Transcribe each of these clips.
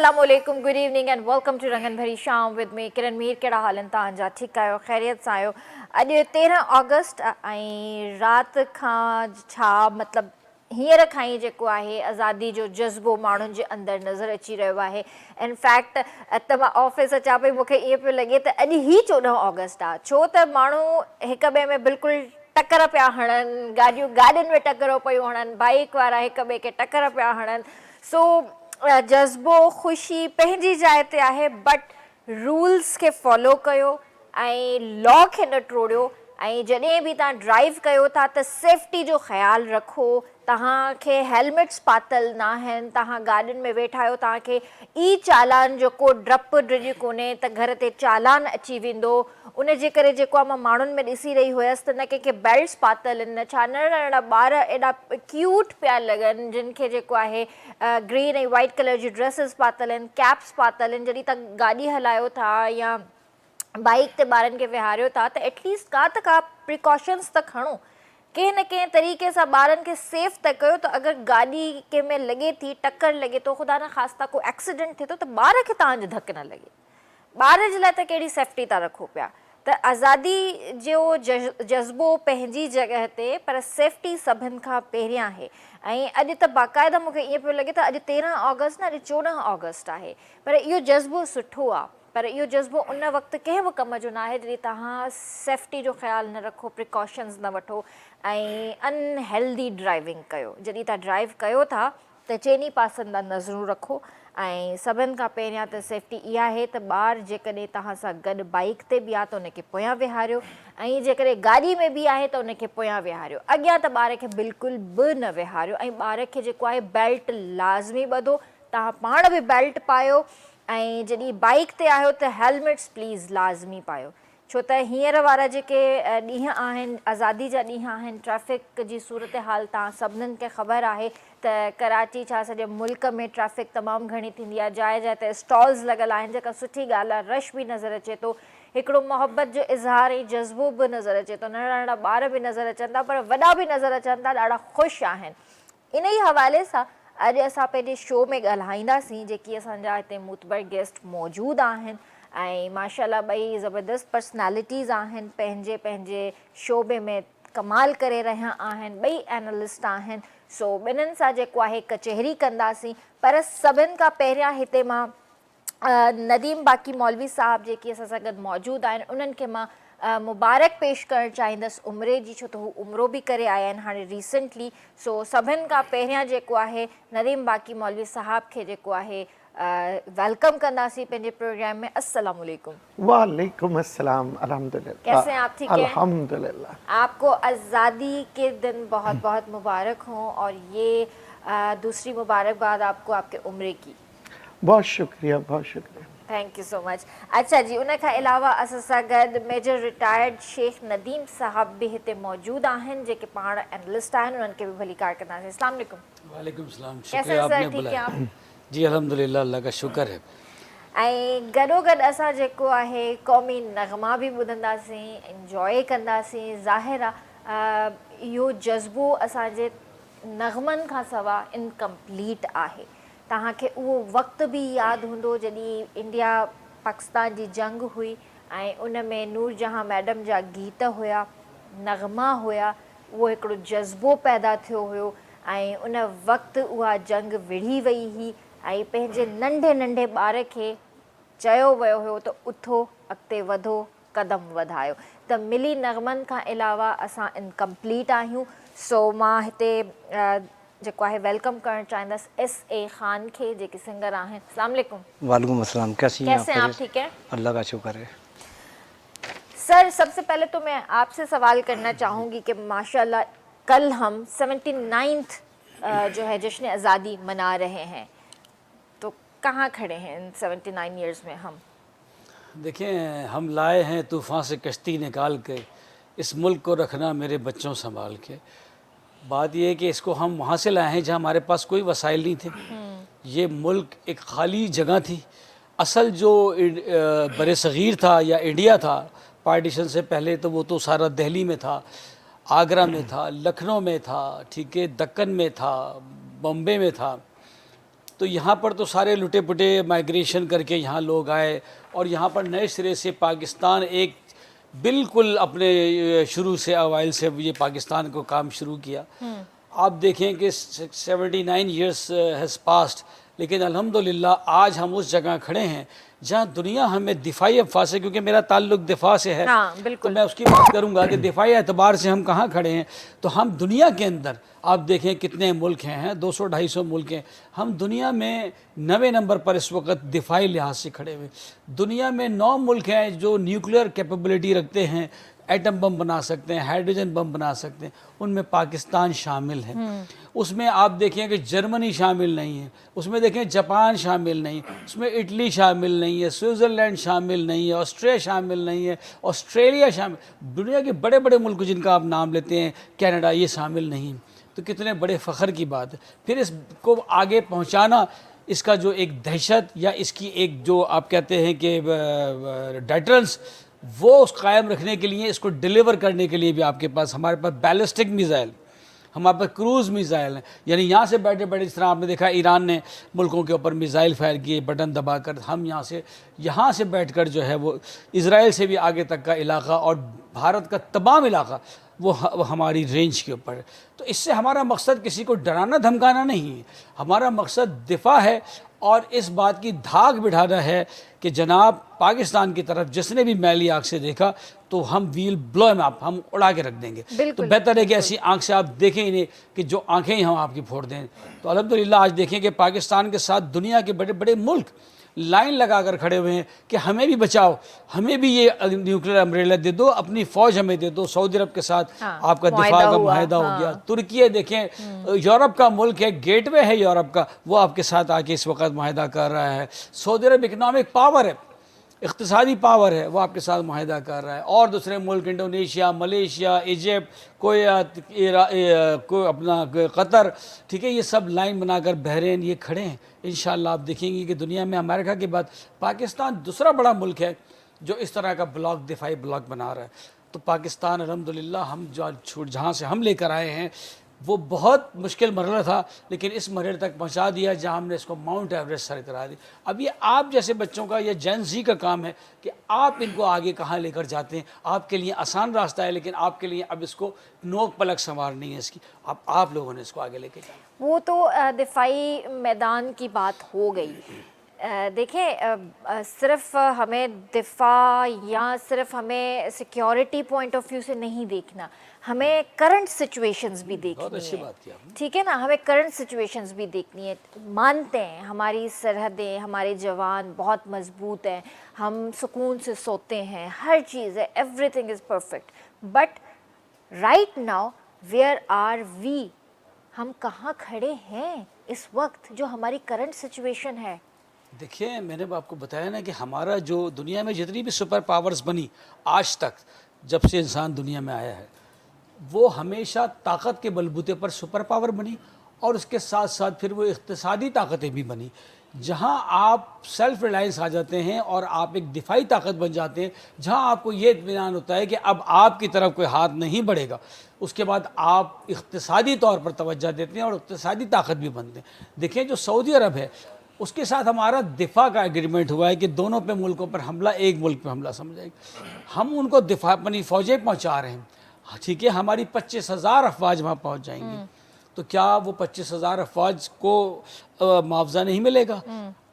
अस्सलामुअलैकुम, good evening and welcome to रंगन भरी शाम विद मी किरण मीर। कहिड़ा हाल आहिनि तव्हांजा? ठीकु आहियो? ख़ैरियत सां आहियो? अॼु 13 ऑगस्ट ऐं राति खां छा मतिलबु हींअर खां ई जेको आहे आज़ादी जो जज़्बो माण्हुनि जे अंदरि नज़र अची रहियो आहे। इनफैक्ट त मां ऑफिस अचां पई, मूंखे ईअं पियो लॻे त अॼु ई 14 ऑगस्ट आहे, छो त माण्हू हिक ॿिए में बिल्कुलु टकर पिया हणनि, गाॾियुनि में टकरूं पियूं हणनि, बाइक वारा हिक ॿिए खे टकर पिया हणनि। सो जज़्बो ख़ुशी पंहिंजी जाइ ते आहे, बट रूल्स खे फॉलो कयो ऐं लॉ खे न टोड़ियो। ऐं जॾहिं बि तव्हां ड्राइव कयो था त सेफ्टी जो ख़्यालु रखो। तव्हांखे हेलमेट्स पातल न आहिनि, तव्हां गाॾियुनि में वेठा आहियो, तव्हांखे ई चालान जो को डपु ड्रिज कोन्हे त घर ते चालान अची वेंदो। उन जे करे जेको आहे मां माण्हुनि में ॾिसी रही हुयसि त न कंहिंखे बेल्ट्स पातल आहिनि, न छा नंढड़ा नंढड़ा ॿार एॾा क्यूट पिया लॻनि जिन खे जेको आहे ग्रीन ऐं वाइट कलर जी ड्रेसिस पातल आहिनि, कैप्स पातल आहिनि। जॾहिं तव्हां गाॾी हलायो था या बाइक ते ॿारनि खे विहारियो था त एटलीस्ट का प्रिकॉशन्स त खणो, कंहिं न कंहिं तरीक़े सां ॿारनि खे सेफ त कयो। त अगरि गाॾी कंहिं में लॻे थी, टकर लॻे थो, ख़ुदा न ख़ास्ता को एक्सीडेंट थिए थो त ॿार खे तव्हांजो धकु न लॻे। ॿार जे लाइ त कहिड़ी सेफ्टी था रखो पिया। त आज़ादी जो जज़्बो पंहिंजी जॻह ते, पर सेफ्टी सभिनि खां पहिरियां आहे। ऐं अॼु त बाक़ाइदा मूंखे ईअं पियो लॻे त अॼु 13 ऑगस्ट न, अॼु 14 ऑगस्ट आहे। पर इहो जज़्बो सुठो आहे, पर इहो जज़्बो उन वक़्तु कंहिं बि कम जो न आहे जॾहिं तव्हां सेफ्टी जो ख़्यालु न रखो, प्रिकॉशन्स न वठो ऐं अनहेल्दी ड्राइविंग कयो। जॾहिं तव्हां ड्राइव कयो था त चइनी पासनि तां नज़रूं रखो। ऐं सभिनि खां पहिरियां त सेफ्टी इहा आहे त ॿारु जेकॾहिं तव्हां सां गॾु बाइक ते बि आहे त उनखे पोयां विहारियो, ऐं जेकॾहिं गाॾी में बि आहे त उनखे पोयां विहारियो। अॻियां त ॿार खे बिल्कुलु बि न विहारियो। ऐं ॿार खे जेको आहे बेल्ट लाज़मी ॿधो, तव्हां पाण बि बेल्ट पायो। ऐं जॾहिं बाइक ते आहियो त हेलमेट्स प्लीज़ लाज़मी पायो, छो त हींअर वारा जेके ॾींहं आहिनि, आज़ादी जा ॾींहं आहिनि, ट्रैफ़िक जी सूरत हाल तव्हां सभिनीनि खे ख़बर आहे त कराची छा सॼे मुल्क में ट्रैफ़िक तमामु घणी थींदी आहे। जाइ जाइ ते स्टॉल्स लॻल आहिनि, जेका सुठी ॻाल्हि आहे। रश बि नज़र अचे थो, हिकिड़ो मोहबत जो इज़हार ऐं जज़्बो बि नज़र अचे थो। नंढड़ा नंढड़ा ॿार बि नज़र अचनि था, पर वॾा बि नज़र अचनि था, ॾाढा ख़ुशि आहिनि। इन ई हवाले सां अॼु असां पंहिंजे शो में ॻाल्हाईंदासीं, जेकी असांजा हिते मुतबर गेस्ट मौजूदु आहिनि ऐं माशाल्लाह ॿई ज़बरदस्त पर्सनैलिटीज़ आहिनि, पंहिंजे पंहिंजे शोबे में कमाल करे रहिया आहिनि, ॿई एनालिस्ट आहिनि। सो ॿिन्हिनि सां जेको आहे कचहरी कंदासीं। पर सभिनि खां पहिरियां हिते मां नदीम बाकी मौलवी साहब जेकी असां सां गॾु मौजूदु आहिनि, उन्हनि खे मां मुबारक पेश करणु चाहींदसि उमिरे जी, छो त हू उमिरो बि करे आया आहिनि हाणे रिसेंटली। सो सभिनि खां पहिरियां जेको आहे नदीम बाकी मौलवी साहब खे जेको आहे वेलकम कंदासीं पंहिंजे प्रोग्राम में। अस्सलाम वालेकुम। वालेकुम अस्सलाम। अल्हम्दुलिल्लाह। कैसे हैं आप? ठीक है? अल्हम्दुलिल्लाह। आपको आज़ादी के दिन बहुत बहुत मुबारक हों, और ये दूसरी मुबारकबाद आपको आपके उम्रे की। बहुत शुक्रिया, बहुत शुक्रिया। Thank you so much. अच्छा जी, उन खां अलावा असां सां गॾु मेजर रिटायर्ड शेख नदीम साहब बि हिते मौजूदु आहिनि, जेके पाण एनालिस्ट आहिनि, उन्हनि खे बि भली कार कंदासीं। अस्सलाम वालेकुम। वालेकुम सलाम, कैसे शुक्रिया हैं सर? आपने ठीक है बुलाया। आप? जी अल्हम्दुलिल्लाह, अल्लाह का शुक्र है। ऐं गॾोगॾु असां जेको आहे क़ौमी नग़मा बि ॿुधंदासीं, इंजॉय कंदासीं। ज़ाहिर आहे इहो जज़्बो असांजे नग़मनि खां सवाइ इनकम्पलीट आहे। तव्हांखे उहो वक़्तु बि यादि हूंदो जॾहिं इंडिया पाकिस्तान जी जंग हुई ऐं उन में नूर जहां मैडम जा गीत हुया, नग़मा हुया, उहो हिकिड़ो जज़्बो पैदा थियो हुयो। ऐं उन वक़्तु उहा जंग विढ़ी वई हुई ऐं पंहिंजे नंढे नंढे ॿार खे चयो वियो हुयो त उथो, अॻिते वधो, क़दम वधायो। त मिली नग़मनि खां अलावा असां इनकम्पलीट आहियूं। सो मां हिते जेको आहे वेलकम करणु चाहींदसि SA ख़ान खे, जेके सिंगर आहिनि। अस्सलाम वालेकुम। वालेकुम अस्सलाम। कैसी हैं आप? ठीक है, अल्लाह का शुक्र है। सर सबसे पहले तो मैं आपसे सवाल करना चाहूँगी कि माशाल्लाह कल हम 79th जो है जश्न आज़ादी मना रहे हैं, तो कहाँ खड़े हैं इन 79 ईयर्स में हम? देखें, हम लाए हैं तूफ़ान से कश्ती निकाल के, इस मुल्क को रखना मेरे बच्चों संभाल के। बात यह है कि इसको हम वहाँ से लाए हैं जहाँ हमारे पास कोई वसाइल नहीं थे। ये मुल्क एक खाली जगह थी। असल जो बरे सग़ीर था या इंडिया था पार्टीशन से पहले, तो वो तो सारा दिल्ली में था, आगरा में था, लखनऊ में था, ठीक है, दक्कन में था, बॉम्बे में था। तो यहाँ पर तो सारे लुटे पुटे माइग्रेशन करके यहाँ लोग आए और यहाँ पर नए सिरे से पाकिस्तान एक बिल्कुल अपने शुरू से अवाइल से ये पाकिस्तान को काम शुरू किया। आप देखें कि 79 ईयर्स हैज़ पास्ट, लेकिन अल्हम्दुलिल्लाह आज हम उस जगह खड़े हैं जहाँ दुनिया हमें दिफाई अफ़वाह से, क्योंकि मेरा ताल्लुक दिफा से है, हाँ, बिल्कुल। तो मैं उसकी बात करूँगा कि दिफाई एतबार से हम कहाँ खड़े हैं। तो हम दुनिया के अंदर आप देखें कितने मुल्क हैं, 200-250 मुल्क हैं, हम दुनिया में 9वें नंबर पर इस वक्त दिफाई लिहाज से खड़े हुए। दुनिया में 9 मुल्क हैं जो न्यूक्लियर कैपेबिलिटी रखते हैं, एटम बम बना सकते हैं, हाइड्रोजन बम बना सकते हैं, उनमें पाकिस्तान शामिल है। उसमें आप देखें कि जर्मनी शामिल नहीं है, उसमें देखें जापान शामिल नहीं, उसमें इटली शामिल नहीं है, स्विट्ज़रलैंड शामिल नहीं है, ऑस्ट्रिया शामिल नहीं है, ऑस्ट्रेलिया शामिल, दुनिया के बड़े बड़े मुल्क जिनका आप नाम लेते हैं, कनाडा, ये शामिल नहीं। तो कितने बड़े फ़ख्र की बात है। फिर इसको आगे पहुँचाना, इसका जो एक दहशत या इसकी एक जो आप कहते हैं कि डेटरेंस, वो उस कायम रखने के लिए, इसको डिलीवर करने के लिए भी आपके पास, हमारे पास बैलिस्टिक मिसाइल, हमारे पास क्रूज़ मिसाइल हैं। यानी यहाँ से बैठे बैठे, जिस तरह आपने देखा ईरान ने मुल्कों के ऊपर मिसाइल फायर किए बटन दबाकर, हम यहाँ से बैठकर जो है वो इज़राइल से भी आगे तक का इलाका और भारत का तमाम इलाका वो हमारी रेंज के ऊपर है। तो इससे हमारा मकसद किसी को डराना धमकाना नहीं है, हमारा मकसद दिफा है और इस बात की धाक बिठाना है कि जनाब पाकिस्तान की तरफ जिसने भी मैली आँख से देखा तो हम वील ब्लो एम अप, हम उड़ा के रख देंगे। तो बेहतर है कि ऐसी आँख से आप देखें ही नहीं कि जो आँखें ही हम आपकी फोड़ दें। तो अल्हम्दुलिल्लाह आज देखें कि पाकिस्तान के साथ दुनिया के बड़े बड़े मुल्क लाइन लगा कर खड़े हुए हैं कि हमें भी बचाओ, हमें भी ये न्यूक्लियर अम्ब्रेला दे दो, अपनी फ़ौज हमें दे दो। सऊदी अरब के साथ आपका दिफा का मुआहदा हो गया। तुर्की देखें, यूरोप का मुल्क है, गेटवे है यूरोप का, वो आपके साथ आके इस वक्त मुआहदा कर रहा है। सऊदी अरब इकनॉमिक पावर है, इक़्तिसादी पावर है, वो आपके साथ मुआहदा कर रहा है। और दूसरे मुल्क इंडोनेशिया, मलेशिया, इजिप्ट, कोई अपना कतर, ठीक है, ये सब लाइन बनाकर बहरीन ये खड़े हैं। इंशाअल्लाह आप देखेंगे कि दुनिया में अमेरिका के बाद पाकिस्तान दूसरा बड़ा मुल्क है जो इस तरह का ब्लॉक, दिफाई ब्लॉक बना रहा है। तो पाकिस्तान अल्हम्दुलिल्लाह हम जो जहाँ से हम लेकर आए हैं वो बहुत मुश्किल मरहला था, लेकिन इस मरहले तक पहुंचा दिया जहां हमने इसको माउंट एवरेस्ट सर करा दी। अब ये आप जैसे बच्चों का या जेन ज़ी का काम है कि आप इनको आगे कहाँ लेकर जाते हैं। आपके लिए आसान रास्ता है, लेकिन आपके लिए अब इसको नोक पलक संवारनी है इसकी, अब आप लोगों ने इसको आगे लेके जाना। वो तो दिफाई मैदान की बात हो गई। देखें, सिर्फ हमें दिफा या सिर्फ हमें सिक्योरिटी पॉइंट ऑफ व्यू से नहीं देखना, हमें करंट सिचुएशंस भी देखनी है। अच्छी बात की आपने। ठीक है ना, हमें करंट सिचुएशंस भी देखनी है। मानते हैं हमारी सरहदें, हमारे जवान बहुत मजबूत हैं, हम सुकून से सोते हैं, हर चीज़ है, everything is perfect, but right now where are we, हम कहाँ खड़े हैं इस वक्त, जो हमारी करंट सिचुएशन है। देखिए, मैंने आपको बताया ना कि हमारा जो दुनिया में जितनी भी सुपर पावर्स बनी आज तक, जब से इंसान दुनिया में आया है, वो हमेशा ताकत के बलबूते पर सुपर पावर बनी और उसके साथ साथ फिर वो इक़्तिसादी ताकतें भी बनी। जहां आप सेल्फ रिलायंस आ जाते हैं और आप एक दिफाई ताकत बन जाते हैं, जहां आपको ये इत्मीनान होता है कि अब आपकी तरफ कोई हाथ नहीं बढ़ेगा, उसके बाद आप इक़्तिसादी तौर पर तवज्जो देते हैं और इक़्तिसादी ताकत भी बनते हैं। देखिए, जो सऊदी अरब है उसके साथ हमारा दिफा का एग्रीमेंट हुआ है कि दोनों पे मुल्कों पर हमला, एक मुल्क पे हमला समझाएगा, हम उनको दिफा अपनी फ़ौजें पहुँचा रहे हैं। ठीक है, हमारी 25,000 अफवाज वहाँ पहुँच जाएंगी, तो क्या वो 25,000 अफवाज को मुआवजा नहीं मिलेगा?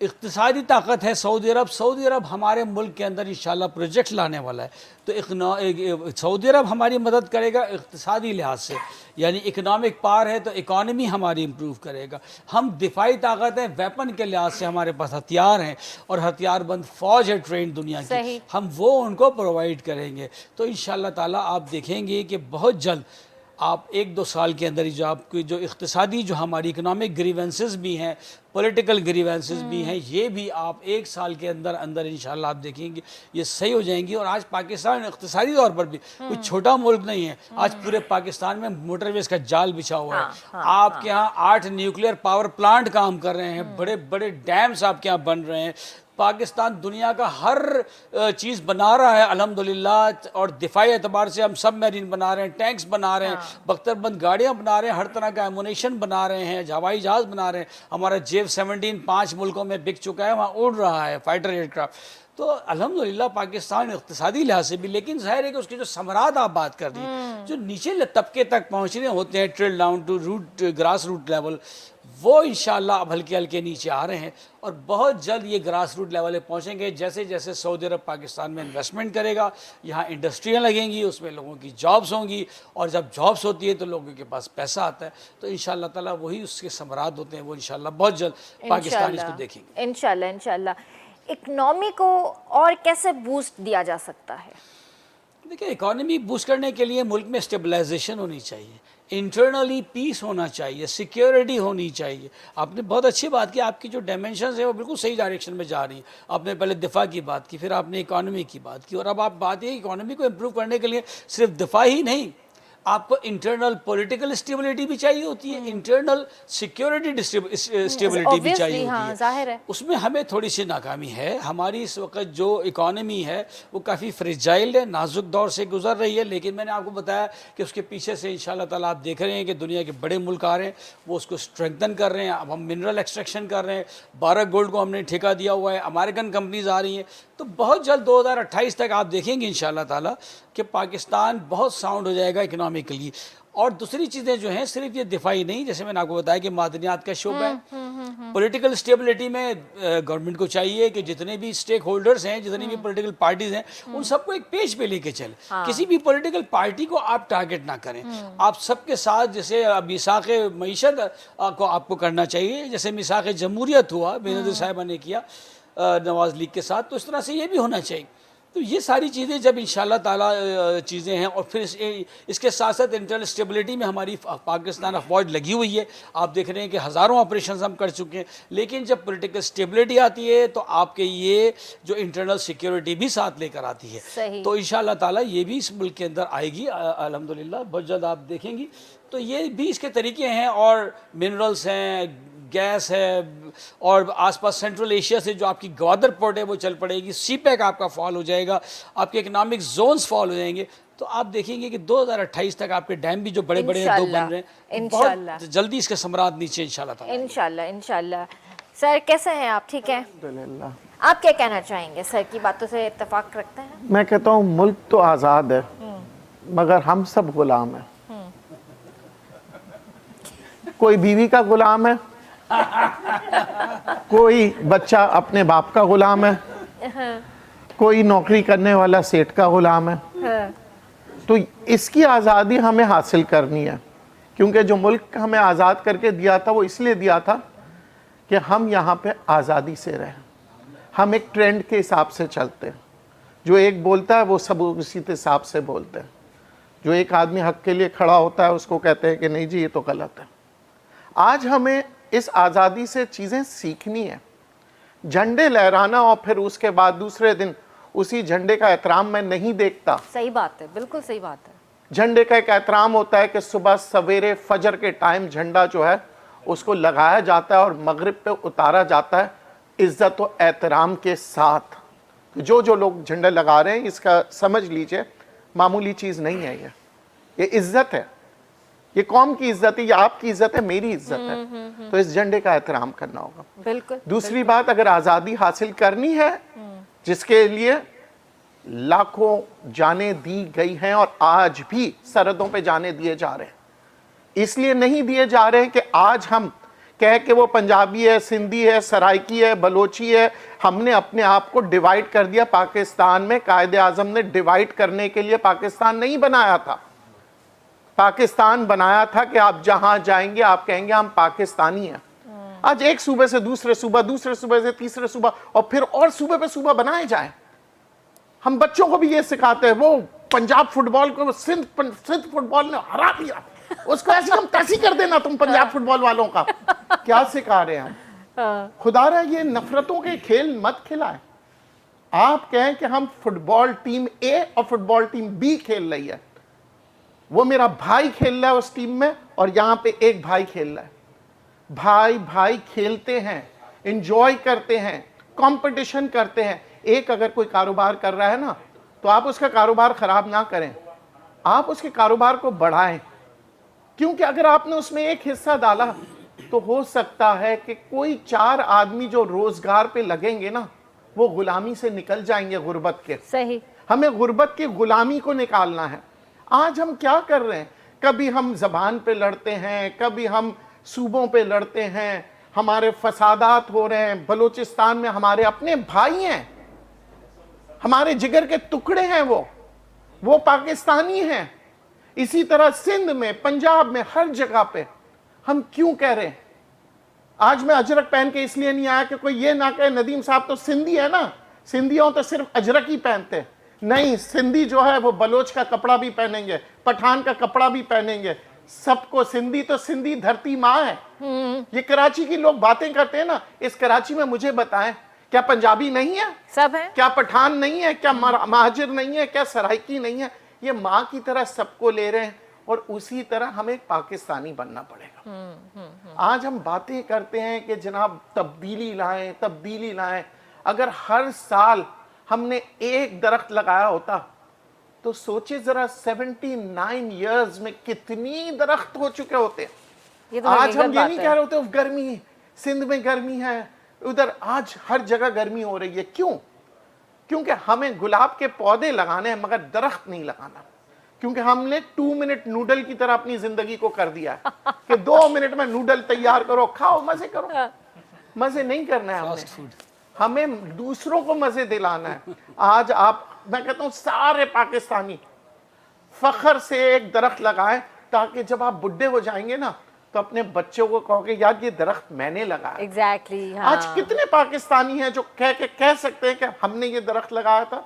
इक़्तिसादी ताकत है सऊदी अरब हमारे मुल्क के अंदर इंशाल्लाह प्रोजेक्ट लाने वाला है, तो सऊदी अरब हमारी मदद करेगा इक़्तिसादी लिहाज से, यानी इकनॉमिक पावर है तो इकॉनमी हमारी इम्प्रूव करेगा। हम दिफाई ताकत है, वेपन के लिहाज से हमारे पास हथियार हैं और हथियारबंद फ़ौज है ट्रेंड दुनिया की, हम वो उनको प्रोवाइड करेंगे। तो इंशाअल्लाह ताला आप देखेंगे कि बहुत जल्द आप 1-2 साल के अंदर ही जो आपकी जो इक़्तिसादी, जो हमारी इकनॉमिक ग्रीवेंसेस भी हैं, पॉलिटिकल ग्रीवेंसेस भी हैं, ये भी आप 1 साल के अंदर अंदर इंशाल्लाह आप देखेंगे ये सही हो जाएंगी। और आज पाकिस्तान इक़्तिसादी तौर पर भी कोई छोटा मुल्क नहीं है। आज पूरे पाकिस्तान में मोटरवेज़ का जाल बिछा हुआ है। आपके यहाँ 8 न्यूक्लियर पावर प्लांट काम कर रहे हैं, बड़े बड़े डैम्स आपके यहाँ बन रहे हैं, पाकिस्तान दुनिया का हर चीज़ बना रहा है अल्हम्दुलिल्लाह, और दिफाई एतबार से हम सब मैरीन बना रहे हैं, टैंक्स बना रहे हैं, बख्तरबंद गाड़ियाँ बना रहे हैं, हर तरह का एमुनेशन बना रहे हैं, हवाई जहाज़ बना रहे हैं। हमारा JF-17 5 मुल्कों में बिक चुका है, वहाँ उड़ रहा है फाइटर एयरक्राफ्ट। तो अल्हम्दुलिल्लाह पाकिस्तान इक़्तिसादी लिहाज से भी, लेकिन ज़ाहिर है कि उसकी जो समरात आप बात कर रही हैं, जो निचले तबके तक पहुँचने होते हैं, trickle down to root grass root level, वो इंशाअल्लाह अब हल्के हल्के नीचे आ रहे हैं और बहुत जल्द ये ग्रास रूट लेवल पे पहुँचेंगे। जैसे जैसे सऊदी अरब पाकिस्तान में इन्वेस्टमेंट करेगा, यहाँ इंडस्ट्रियाँ लगेंगी, उसमें लोगों की जॉब्स होंगी, और जब जॉब्स होती है तो लोगों के पास पैसा आता है, तो इंशाअल्लाह ताला वही उसके समरात होते हैं, वो इंशाअल्लाह बहुत जल्द पाकिस्तान इसको देखेंगे। इंशाल्लाह इंशाल्लाह। इकनॉमी को और कैसे बूस्ट दिया जा सकता है? देखिए, इकॉनमी बूस्ट करने के लिए मुल्क में स्टेबलाइजेशन होनी चाहिए, इंटरनली पीस होना चाहिए, सिक्योरिटी होनी चाहिए। आपने बहुत अच्छी बात की, आपकी जो डायमेंशंस है वो बिल्कुल सही डायरेक्शन में जा रही हैं। आपने पहले दिफा की बात की, फिर आपने इकॉनमी की बात की, और अब आप बात ये इकॉनमी को इम्प्रूव करने के लिए सिर्फ दिफा ही नहीं, आपको इंटरनल पॉलिटिकल स्टेबिलिटी भी चाहिए होती है, इंटरनल सिक्योरिटी स्टेबिलिटी भी चाहिए होती जाहिर है। उसमें हमें थोड़ी सी नाकामी है। हमारी इस वक्त जो इकॉनमी है वो काफ़ी फ्रेजाइल है, नाजुक दौर से गुजर रही है, लेकिन मैंने आपको बताया कि उसके पीछे से इंशाल्लाह ताला आप देख रहे हैं कि दुनिया के बड़े मुल्क आ रहे हैं, वो उसको स्ट्रेंथन कर रहे हैं। अब हम मिनरल एक्सट्रैक्शन कर रहे हैं, भारत गोल्ड को हमने ठेका दिया हुआ है, अमेरिकन कंपनीज आ रही हैं, तो बहुत जल्द 2028 तक आप देखेंगे इंशाल्लाह ताला कि पाकिस्तान बहुत साउंड हो जाएगा इकनॉमिकली। और दूसरी चीज़ें जो हैं, सिर्फ ये दिफाई नहीं, जैसे मैंने आपको बताया कि मादनियात का शोबा है, पॉलिटिकल स्टेबिलिटी में गवर्नमेंट को चाहिए कि जितने भी स्टेक होल्डर्स हैं, जितनी भी पॉलिटिकल पार्टीज हैं, उन सबको एक पेज पे लेके चले। किसी भी पॉलिटिकल पार्टी को आप टारगेट ना करें, आप सबके साथ, जैसे मिसाक़ मईशत को आपको करना चाहिए, जैसे मिसाक़ जमहूरियत हुआ बेनज़ीर साहिबा ने किया नवाज़ लीग के साथ, तो इस तरह से ये भी होना चाहिए। तो ये सारी चीज़ें जब इंशाल्लाह ताला चीज़ें हैं, और फिर इसके साथ साथ इंटरनल स्टेबिलिटी में हमारी पाकिस्तान अफवाज लगी हुई है। आप देख रहे हैं कि हज़ारों ऑपरेशन हम कर चुके हैं, लेकिन जब पॉलिटिकल स्टेबिलिटी आती है तो आपके ये जो इंटरनल सिक्योरिटी भी साथ लेकर आती है। तो इंशाल्लाह ताला ये भी इस मुल्क के अंदर आएगी अल्हम्दुलिल्लाह, बहुत जल्द आप देखेंगी। तो ये भी इसके तरीके हैं, और मिनरल्स हैं, गैस है, और आसपास सेंट्रल एशिया से जो आपकी ग्वादर पोर्ट है वो चल पड़ेगी, सीपैक आपका फॉल हो जाएगा, आपके इकोनॉमिक जोन्स फॉल हो जाएंगे। तो आप देखेंगे कि 2028 तक आपके डैम भी जो बड़े बड़े हैं, 2 बन रहे हैं, बहुत जल्दी इसके समरात नीचे इंशाल्लाह इंशाल्लाह इंशाल्लाह। सर कैसे हैं आप? ठीक है, अल्हम्दुलिल्लाह। आप क्या कहना चाहेंगे? सर की बातों से इत्तेफाक रखते हैं? मैं कहता हूँ मुल्क तो आज़ाद है, मगर हम सब गुलाम हैं। कोई बीवी का गुलाम है, कोई बच्चा अपने बाप का गुलाम है, कोई नौकरी करने वाला सेठ का गुलाम है। तो इसकी आज़ादी हमें हासिल करनी है, क्योंकि जो मुल्क हमें आज़ाद करके दिया था वो इसलिए दिया था कि हम यहाँ पे आज़ादी से रहें। हम एक ट्रेंड के हिसाब से चलते हैं, जो एक बोलता है वो सब उसी हिसाब से बोलते हैं। जो एक आदमी हक के लिए खड़ा होता है उसको कहते हैं कि नहीं जी ये तो गलत है। आज हमें इस आज़ादी से चीज़ें सीखनी है। झंडे लहराना और फिर उसके बाद दूसरे दिन उसी झंडे का एहतराम मैं नहीं देखता। सही बात है, बिल्कुल सही बात है। झंडे का एक एहतराम होता है कि सुबह सवेरे फजर के टाइम झंडा जो है उसको लगाया जाता है और मगरिब पे उतारा जाता है इज्जत और एहतराम के साथ। जो लोग झंडे लगा रहे हैं इसका समझ लीजिए मामूली चीज़ नहीं है, ये इज्जत है, ये कौम की इज्जत है, ये आपकी इज्जत है, मेरी इज्जत है। तो इस झंडे का एहतराम करना होगा। बिल्कुल। दूसरी बात, अगर आज़ादी हासिल करनी है, जिसके लिए लाखों जानें दी गई हैं और आज भी सरहदों पे जाने दिए जा रहे हैं, इसलिए नहीं दिए जा रहे हैं कि आज हम कह के वो पंजाबी है, सिंधी है, सराइकी है, बलोची है, हमने अपने आप को डिवाइड कर दिया। पाकिस्तान में कायदे आज़म ने डिवाइड करने के लिए पाकिस्तान नहीं बनाया था। पाकिस्तान बनाया था कि आप जहां जाएंगे आप कहेंगे हम पाकिस्तानी हैं। आज एक सूबे से दूसरे सूबा, दूसरे सूबे से तीसरे सूबा, और फिर और सूबे पे सूबा बनाए जाएं। हम बच्चों को भी ये सिखाते हैं। वो पंजाब फुटबॉल को सिंध फुटबॉल ने हरा दिया, उसको ऐसी हम तैसी कर देना तुम पंजाब फुटबॉल वालों का। क्या सिखा रहे हैं हम? खुदा रहा ये नफरतों के खेल मत खिलाएं। आप कहें कि हम फुटबॉल टीम ए और फुटबॉल टीम बी खेल रही है, वो मेरा भाई खेल रहा है उस टीम में और यहां पे एक भाई खेल रहा है। भाई भाई खेलते हैं, एंजॉय करते हैं, कंपटीशन करते हैं। एक अगर कोई कारोबार कर रहा है ना, तो आप उसका कारोबार खराब ना करें, आप उसके कारोबार को बढ़ाएं, क्योंकि अगर आपने उसमें एक हिस्सा डाला तो हो सकता है कि कोई 4 आदमी जो रोजगार पे लगेंगे ना, वो गुलामी से निकल जाएंगे, गुर्बत के। सही। हमें गुर्बत की गुलामी को निकालना है। आज हम क्या कर रहे हैं, कभी हम जबान पे लड़ते हैं, कभी हम सूबों पे लड़ते हैं, हमारे फसादात हो रहे हैं। बलूचिस्तान में हमारे अपने भाई हैं, हमारे जिगर के टुकड़े हैं, वो पाकिस्तानी हैं। इसी तरह सिंध में, पंजाब में, हर जगह पे हम क्यों कह रहे हैं? आज मैं अजरक पहन के इसलिए नहीं आया कि कोई ये ना कहे नदीम साहब तो सिंधी है ना, सिंधियों तो सिर्फ अजरक ही पहनते हैं। नहीं, सिंधी जो है वो बलोच का कपड़ा भी पहनेंगे, पठान का कपड़ा भी पहनेंगे, सबको। सिंधी तो सिंधी धरती माँ है। ये कराची की लोग बातें करते हैं ना, इस कराची में मुझे बताएं, क्या पंजाबी नहीं है? सब है। क्या पठान नहीं है? क्या महाजिर नहीं है? क्या सराइकी नहीं है? ये माँ की तरह सबको ले रहे हैं, और उसी तरह हमें एक पाकिस्तानी बनना पड़ेगा। आज हम बातें करते हैं कि जनाब तब्दीली लाएं, तब्दीली लाएं। अगर हर साल हमने एक दरख्त लगाया होता तो सोचे जरा 79 इयर्स में कितनी दरख्त हो चुके होते। ये तो आज हम हकीकत ये बात नहीं है। कह रहे होते गर्मी, सिंध में गर्मी है, उधर आज हर जगह गर्मी हो रही है। क्यों? क्योंकि हमें गुलाब के पौधे लगाने हैं, मगर दरख्त नहीं लगाना। क्योंकि हमने 2 मिनट नूडल की तरह अपनी जिंदगी को कर दिया है कि 2 मिनट में नूडल तैयार करो, खाओ, मजे करो। मजे नहीं करना है फास्ट फूड। हमें दूसरों को मजे दिलाना है। आज आप, मैं कहता हूं सारे पाकिस्तानी फखर से एक दरख्त लगाएं, ताकि जब आप बुढ़े हो जाएंगे ना, तो अपने बच्चों को कहोगे यार ये दरख्त मैंने लगाया। एग्जैक्टली। हाँ। आज कितने पाकिस्तानी हैं जो कह सकते हैं कि हमने ये दरख्त लगाया था?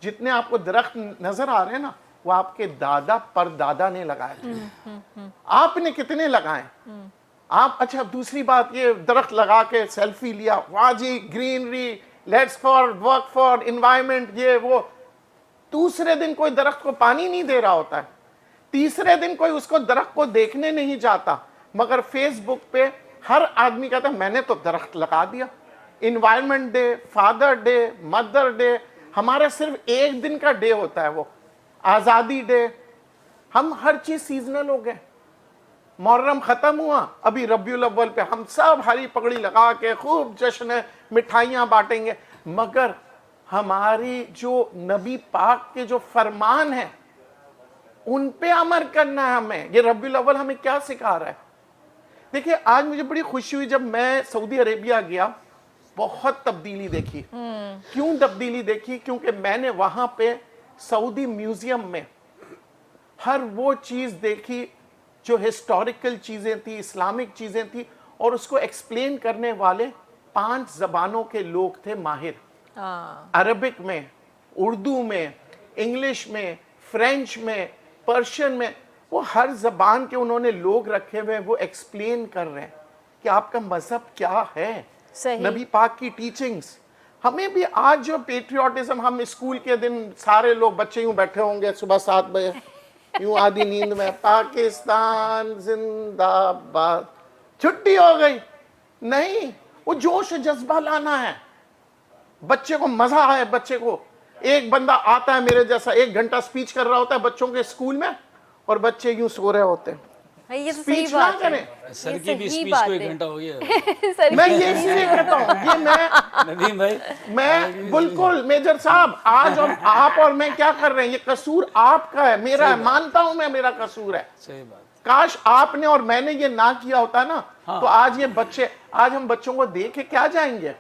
जितने आपको दरख्त नजर आ रहे हैं ना, वो आपके दादा परदादा ने लगाए थे। आपने कितने लगाए? आप, अच्छा दूसरी बात, ये दरख्त लगा के सेल्फी लिया, वाह जी greenery, let's for work for environment, ये वो। दूसरे दिन कोई दरख्त को पानी नहीं दे रहा होता है, तीसरे दिन कोई उसको दरख्त को देखने नहीं जाता, मगर फेसबुक पे हर आदमी कहता है मैंने तो दरख्त लगा दिया। Environment day, father day, mother day, हमारा सिर्फ एक दिन का डे होता है, वो आजादी डे। हम हर चीज सीजनल हो गए। मुहर्रम खत्म हुआ, अभी रबीउल अव्वल पे हम सब हरी पगड़ी लगा के खूब जश्न है, मिठाइयां बांटेंगे, मगर हमारी जो नबी पाक के जो फरमान है उन पे अमल करना है हमें। ये रबीउल अव्वल हमें क्या सिखा रहा है? देखिए, आज मुझे बड़ी खुशी हुई जब मैं सऊदी अरेबिया गया, बहुत तब्दीली देखी। क्यों तब्दीली देखी? क्योंकि मैंने वहां पे सऊदी म्यूजियम में हर वो चीज देखी जो हिस्टोरिकल चीजें थी, इस्लामिक चीजें थी, और उसको एक्सप्लेन करने वाले 5 जबानों के लोग थे माहिर। अरबिक में, उर्दू में, इंग्लिश में, फ्रेंच में, पर्शियन में, वो हर जबान के उन्होंने लोग रखे हुए, वो एक्सप्लेन कर रहे हैं कि आपका मजहब क्या है। सही। नबी पाक की टीचिंग्स। हमें भी आज जो पेट्रियाटिज्म, हम स्कूल के दिन सारे लोग बच्चे यूं बैठे होंगे सुबह 7 बजे, यूं आधी नींद में, पाकिस्तान जिंदाबाद, छुट्टी हो गई। नहीं, वो जोश जज्बा लाना है, बच्चे को मजा आए। बच्चे को, एक बंदा आता है मेरे जैसा, 1 घंटा स्पीच कर रहा होता है बच्चों के स्कूल में, और बच्चे यूं सो रहे होते हैं। ये तो सही स्पीच ना बात है। करें। सर की भी सही स्पीच बात को 1 है। घंटा हो गया। मैं ये इसलिए कहता हूँ, ये नदीम भाई, मैं बिल्कुल मेजर साहब, आज और आप और मैं क्या कर रहे हैं, ये कसूर आपका है, मेरा है, मानता हूं मैं, मेरा कसूर है। सही बात। काश आपने और मैंने ये ना किया होता ना, तो आज ये बच्चे, आज हम बच्चों को देख के क्या जाएंगे?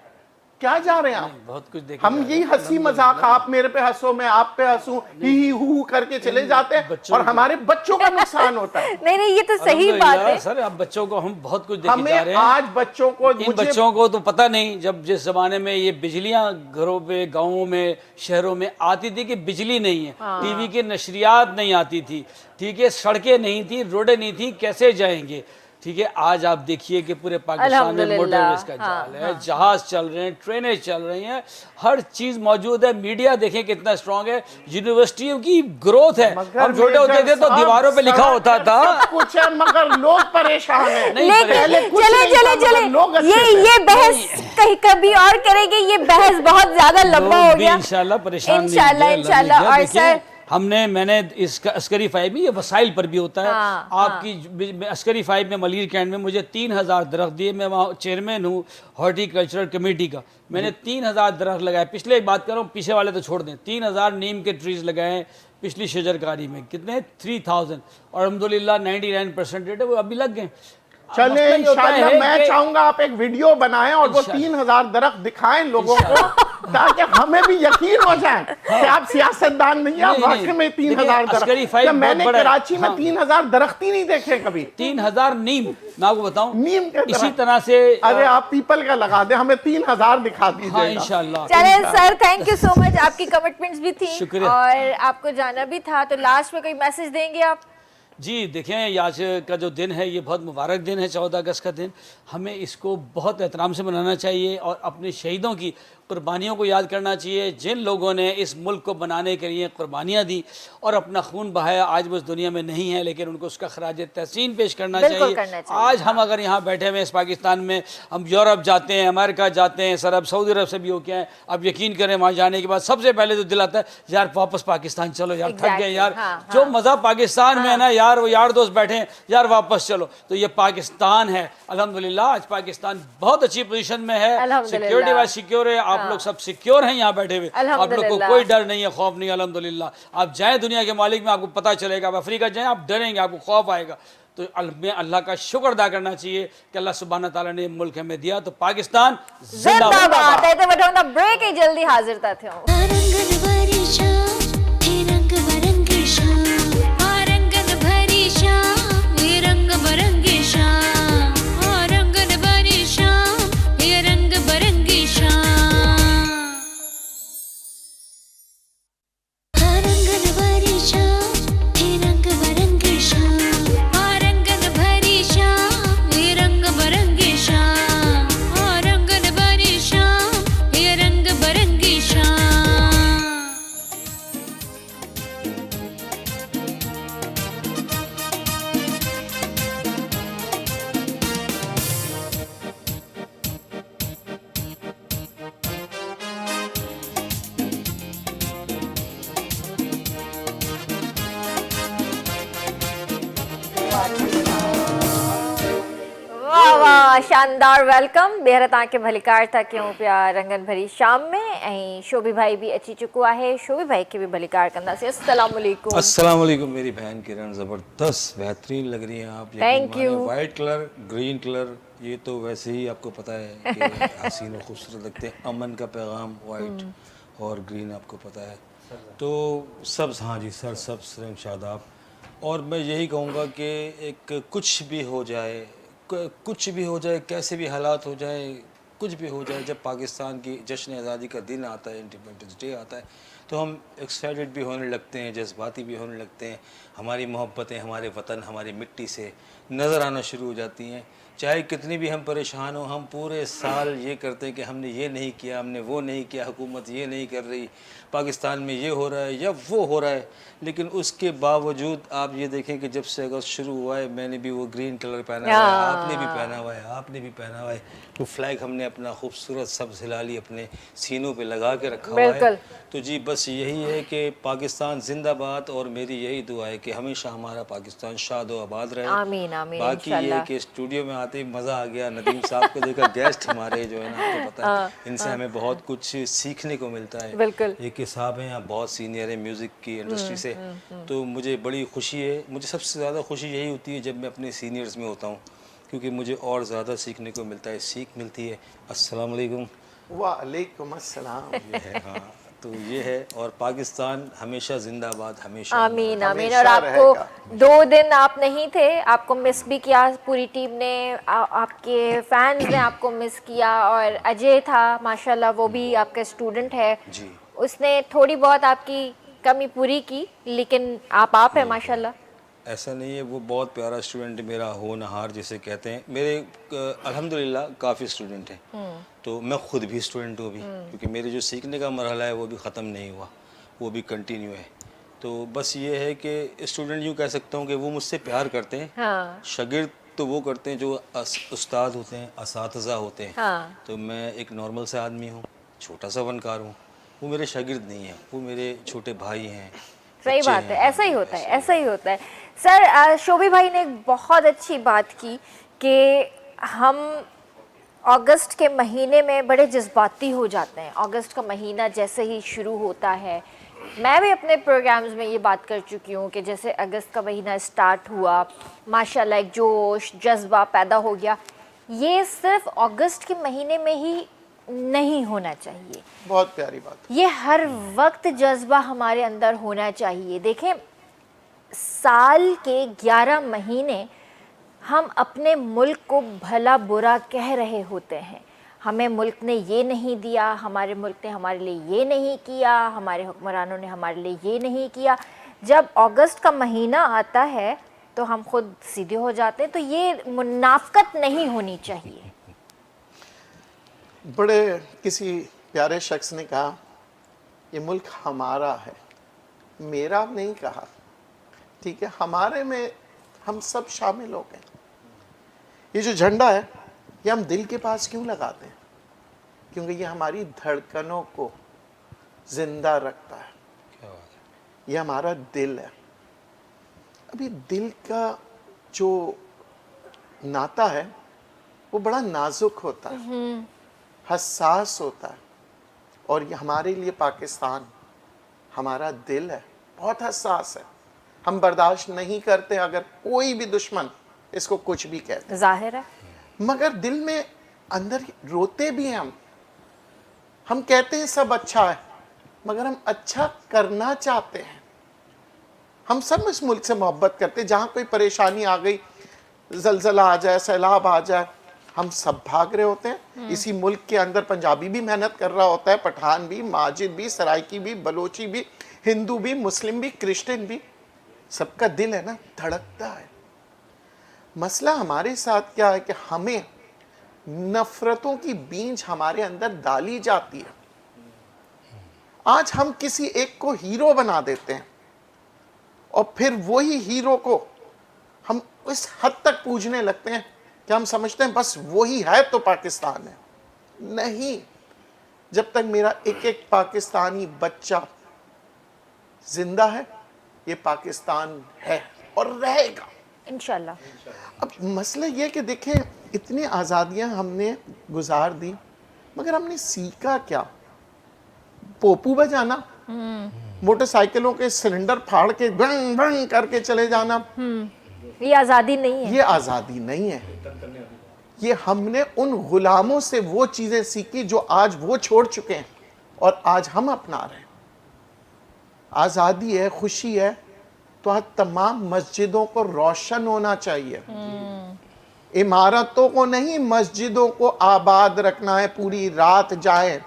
क्या जा रहे हैं आप? बहुत कुछ देखे हम यही हंसी मजाक, आप मेरे पे हंसो, मैं आप पे हंसूं, ही हू करके चले जाते हैं, बच्चों और को- हमारे बच्चों का नुकसान होता है। नहीं, ये तो सही बात है। सर, अब बच्चों को हम बहुत कुछ देखे जा हमें रहे हैं। आज बच्चों को, इन मुझे बच्चों को तो पता नहीं, जब जिस जमाने में ये बिजलियां घरों पे, गांवों में, शहरों में आती थी कि बिजली नहीं है, टीवी के नशरियात नहीं आती थी, ठीक है, सड़कें नहीं थी, रोडें नहीं थी, कैसे जाएंगे? ठीक है, आज आप देखिए कि पूरे पाकिस्तान में अल्हम्दुलिल्लाह, मोटरवेज का जाल है, जहाज चल रहे हैं, ट्रेनें चल रही हैं, हर चीज मौजूद है। मीडिया देखें कितना स्ट्रांग है, यूनिवर्सिटियों की ग्रोथ है। मगर हम छोटे होते थे तो साहब, दीवारों पे लिखा होता था। सब कुछ है, मगर लोग परेशान हैं। नहीं, लेकिन पहले कुछ चले नहीं था, चले मगर लोग चले, अच्छे थे। ये बहस कहीं कभी और करेंगे, ये बहस बहुत ज्यादा लंबा हो गया। इंशाल्लाह परेशान नहीं इंशाल्लाह होंगे, अल्लाह इंशाल्लाह। नहीं और किया। सर देखिए, मैंने इसका अस्करी फाइव में ये वसाइल पर भी होता है। हाँ, आपकी अस्करी फाइव में मलीर कैंट में मुझे 3000 दरख्त दिए। मैं वहाँ चेयरमैन हूँ हॉर्टिकल्चरल कमेटी का। मैंने 3000 दरख्त लगाए। पिछले एक बात कर रहा हूँ, पीछे वाले तो छोड़ दें। 3000 नीम के ट्रीज लगाए पिछली शजरकारी में। कितने? 3000। और अल्हम्दुलिल्लाह 99% रेट है, वो अभी लग गए। चले मसला ये होता इंशाल्लाह, है मैं कि- चाहूंगा आप एक वीडियो बनाएं और वो इंशाल्लाह। 3000 दरख्त दिखाएं लोगों को, ताकि हमें भी यकीन हो जाए कि आप सियासतदान नहीं है, आप नहीं, वाकई में 3000 देखिए, अस्करी दरख्त। फाइव जब मैंने बहुत बड़ा है। कराची में हाँ। 3000 दरख्त ही नहीं देखे कभी। 3000 नीम, मैं आपको बताऊं, नीम के इसी दरख्त। तरह से अरे आप पीपल का लगा दे, हमें 3000 दिखा हाँ दीजिएगा। इंशाल्लाह। चले sir, thank you so much. आपकी कमिटमेंट्स भी थी शुक्रिया। और आपको जाना भी था, तो लास्ट में कोई मैसेज देंगे आप? जी देखें, आज का जो दिन है ये बहुत मुबारक दिन है, 14 अगस्त का दिन। हमें इसको बहुत एहतराम से मनाना चाहिए और अपने शहीदों की कुर्बानियों को याद करना चाहिए, जिन लोगों ने इस मुल्क को बनाने के लिए कुर्बानियाँ दी और अपना खून बहाया। आज वो इस दुनिया में नहीं है, लेकिन उनको उसका खराज तहसीन पेश करना बिल्कुल चाहिए। करना चाहिए। आज हम अगर यहाँ बैठे हुए इस पाकिस्तान में, हम यूरोप जाते हैं, अमेरिका जाते हैं, सर अब सऊदी अरब से भी होके आए, अब यकीन करें वहाँ जाने के बाद सबसे पहले तो दिल आता है यार वापस पाकिस्तान चलो यार, थक गए यार। हाँ, जो हाँ। मज़ा पाकिस्तान में है ना यार, वो यार दोस्त बैठे हैं यार वापस चलो। तो ये पाकिस्तान है, अल्हम्दुलिल्लाह आज पाकिस्तान बहुत अच्छी पोजीशन में है, अल्हम्दुलिल्लाह। सिक्योरिटी वाइज सिक्योर है। आप लोग सब सिक्योर हैं यहाँ बैठे हुए, आप लोग को अल्हम्दुलिल्लाह। कोई डर नहीं है, खौफ नहीं है, अल्हम्दुलिल्लाह। आप जाएं दुनिया के मालिक में, आपको पता चलेगा। आप अफ्रीका जाएं, आप डरेंगे, आपको खौफ आएगा। तो अल्लाह का शुक्र अदा करना चाहिए कि अल्लाह सुब्हाना ताला ने मुल्क हमें दिया। तो पाकिस्तान जिंदाबाद। అయితే बटोंदा ब्रेक ही जल्दी हाजिर था थे। रंगन भरी शाम, हे रंग बरंगी शाम, आ रंगन भरी शाम, हे रंग बरंगी शाम, आ रंगन भरी शाम, हे रंग बरंगी शाम, आ रंगन भरी शाम, हे रंग बरंगी शाम, आ रंगन भरी शाम, हे रंग बरंगी शाम, आ रंगन भरी शाम, हे रंग बरंगी शाम। वाह वाह, शानदार वेलकम। बेहद तव्हांखे भलीकार था कयूं पिया रंगन भरी शाम में। ऐं शोभी भाई भी अची चुको आहे, शोभी भाई खे भी भलीकार कंदासीं। अस्सलाम वालेकुम। अस्सलाम वालेकुम मेरी बहन किरण, ज़बरदस्त बेहतरीन लग रही हैं आप। Thank you। White colour, green colour, ये तो वैसे ही आपको पता है कि हसीन और खूबसूरत लगते हैं। अमन का पैगाम वाइट और ग्रीन आपको पता है। तो सब्ज़, हाँ जी सर, सब्ज़ रंग शादाब। और मैं यही कहूँगा कि एक कुछ भी हो जाए, कुछ भी हो जाए, कैसे भी हालात हो जाए, कुछ भी हो जाए, जब पाकिस्तान की जश्न आज़ादी का दिन आता है, इंडिपेंडेंस डे आता है, तो हम एक्साइटेड भी होने लगते हैं, जज्बाती भी होने लगते हैं। हमारी मोहब्बतें हमारे वतन, हमारी मिट्टी से नज़र आना शुरू हो जाती हैं। चाहे कितनी भी हम परेशान हो, हम पूरे साल ये करते हैं कि हमने ये नहीं किया, हमने वो नहीं किया, हुकूमत ये नहीं कर रही, पाकिस्तान में ये हो रहा है या वो हो रहा है। लेकिन उसके बावजूद आप ये देखें कि जब से अगस्त शुरू हुआ है, मैंने भी वो ग्रीन कलर पहना हुआ है, आपने भी पहना हुआ है, आपने भी पहना हुआ है। तो फ्लैग हमने अपना खूबसूरत सब्ज़ हिलाली अपने सीनों पे लगा के रखा हुआ है। बिल्कुल। तो जी बस यही है कि पाकिस्तान जिंदाबाद, और मेरी यही दुआ है कि हमेशा हमारा पाकिस्तान शाद व आबाद रहे। आमीन आमीन बाकी ये इंशाल्लाह। कि स्टूडियो में आते ही मज़ा आ गया, नदीम साहब को देखा, गेस्ट हमारे जो है ना, आपको पता है इनसे हमें बहुत कुछ सीखने को मिलता है। बिल्कुल। एक साहब हैं, आप बहुत सीनियर है म्यूज़िक की इंडस्ट्री से, तो मुझे बड़ी खुशी है। मुझे सबसे ज़्यादा खुशी यही होती है जब मैं अपने सीनियर्स में होता हूँ, क्योंकि मुझे और ज़्यादा सीखने को मिलता है, सीख मिलती है। अस्सलाम वालेकुम। वालेकुम अस्सलाम। ये है, हाँ तो ये है। और पाकिस्तान हमेशा जिंदाबाद, हमेशा आमीन आमीन। हमेशा और आपको रहेगा। 2 दिन आप नहीं थे, आपको मिस भी किया पूरी टीम ने, आपके फैंस ने आपको मिस किया। और अजय था माशाल्लाह, वो भी आपका स्टूडेंट है, जी। उसने थोड़ी बहुत आपकी कमी पूरी की, लेकिन आप है माशाल्लाह। ऐसा नहीं है, वो बहुत प्यारा स्टूडेंट है मेरा, होनहार जिसे कहते हैं। मेरे अल्हम्दुलिल्लाह काफ़ी स्टूडेंट हैं, तो मैं ख़ुद भी स्टूडेंट हूँ अभी, क्योंकि मेरे जो सीखने का मरहला है वो भी ख़त्म नहीं हुआ, वो भी कंटिन्यू है। तो बस ये है कि स्टूडेंट यूँ कह सकता हूँ कि वो मुझसे प्यार करते हैं, हाँ। शागिर्द तो वो करते हैं जो उस्ताद होते हैं, असातिज़ा होते हैं। हाँ। तो मैं एक नॉर्मल सा आदमी हूँ, छोटा सा फनकार हूँ। वो मेरे शागिर्द नहीं हैं, वो मेरे छोटे भाई हैं। सही बच्चे बात है, हैं, ऐसा ही होता है, ऐसा ही होता है। सर, शोभी भाई ने एक बहुत अच्छी बात की कि हम अगस्त के महीने में बड़े जज्बाती हो जाते हैं। अगस्त का महीना जैसे ही शुरू होता है, मैं भी अपने प्रोग्राम्स में ये बात कर चुकी हूँ कि जैसे अगस्त का महीना स्टार्ट हुआ, माशाल्लाह एक जोश जज्बा पैदा हो गया। ये सिर्फ अगस्त के महीने में ही नहीं होना चाहिए, बहुत प्यारी बात। ये हर वक्त जज्बा हमारे अंदर होना चाहिए। देखें, साल के 11 महीने हम अपने मुल्क को भला बुरा कह रहे होते हैं। हमें मुल्क ने ये नहीं दिया, हमारे मुल्क ने हमारे लिए ये नहीं किया, हमारे हुक्मरानों ने हमारे लिए ये नहीं किया। जब अगस्त का महीना आता है तो हम खुद सीधे हो जाते हैं। तो ये मुनाफकत नहीं होनी चाहिए। बड़े किसी प्यारे शख्स ने कहा, ये मुल्क हमारा है, मेरा नहीं कहा, ठीक है, हमारे में हम सब शामिल हो गए। ये जो झंडा है ये हम दिल के पास क्यों लगाते हैं? क्योंकि ये हमारी धड़कनों को जिंदा रखता है। क्या बात है। ये हमारा दिल है। अभी दिल का जो नाता है वो बड़ा नाजुक होता है, हसास होता है। और ये हमारे लिए पाकिस्तान, हमारा दिल है, बहुत हसास है। हम बर्दाश्त नहीं करते अगर कोई भी दुश्मन इसको कुछ भी कहते, जाहिर है। मगर दिल में अंदर रोते भी हैं हम कहते हैं सब अच्छा है, मगर हम अच्छा करना चाहते हैं। हम सब इस मुल्क से मोहब्बत करते हैं। जहाँ कोई परेशानी आ गई, जलजला आ जाए, सैलाब आ जाए, हम सब भाग रहे होते हैं। इसी मुल्क के अंदर पंजाबी भी मेहनत कर रहा होता है, पठान भी, माजिद भी, सराइकी भी, बलोची भी, हिंदू भी, मुस्लिम भी, क्रिश्चियन भी। सबका दिल है ना, धड़कता है। मसला हमारे साथ क्या है कि हमें नफरतों की बीज हमारे अंदर डाली जाती है। आज हम किसी एक को हीरो बना देते हैं और फिर वही हीरो को हम इस हद तक पूजने लगते हैं कि हम समझते हैं बस वही है तो पाकिस्तान है। नहीं, जब तक मेरा एक एक पाकिस्तानी बच्चा जिंदा है, ये पाकिस्तान है और रहेगा इंशाल्लाह। अब मसला ये कि देखें, इतनी आज़ादियां हमने गुजार दी, मगर हमने सीखा क्या? पोपू बजाना, मोटरसाइकिलों के सिलेंडर फाड़ के भंग भंग करके चले जाना, ये आज़ादी नहीं है। ये आज़ादी नहीं है। ये हमने उन गुलामों से वो चीज़ें सीखी जो आज वो छोड़ चुके हैं और आज हम अपना रहे हैं। आज़ादी है, खुशी है, तो आज तमाम मस्जिदों को रोशन होना चाहिए। इमारतों को नहीं, मस्जिदों को आबाद रखना है। पूरी रात जाए,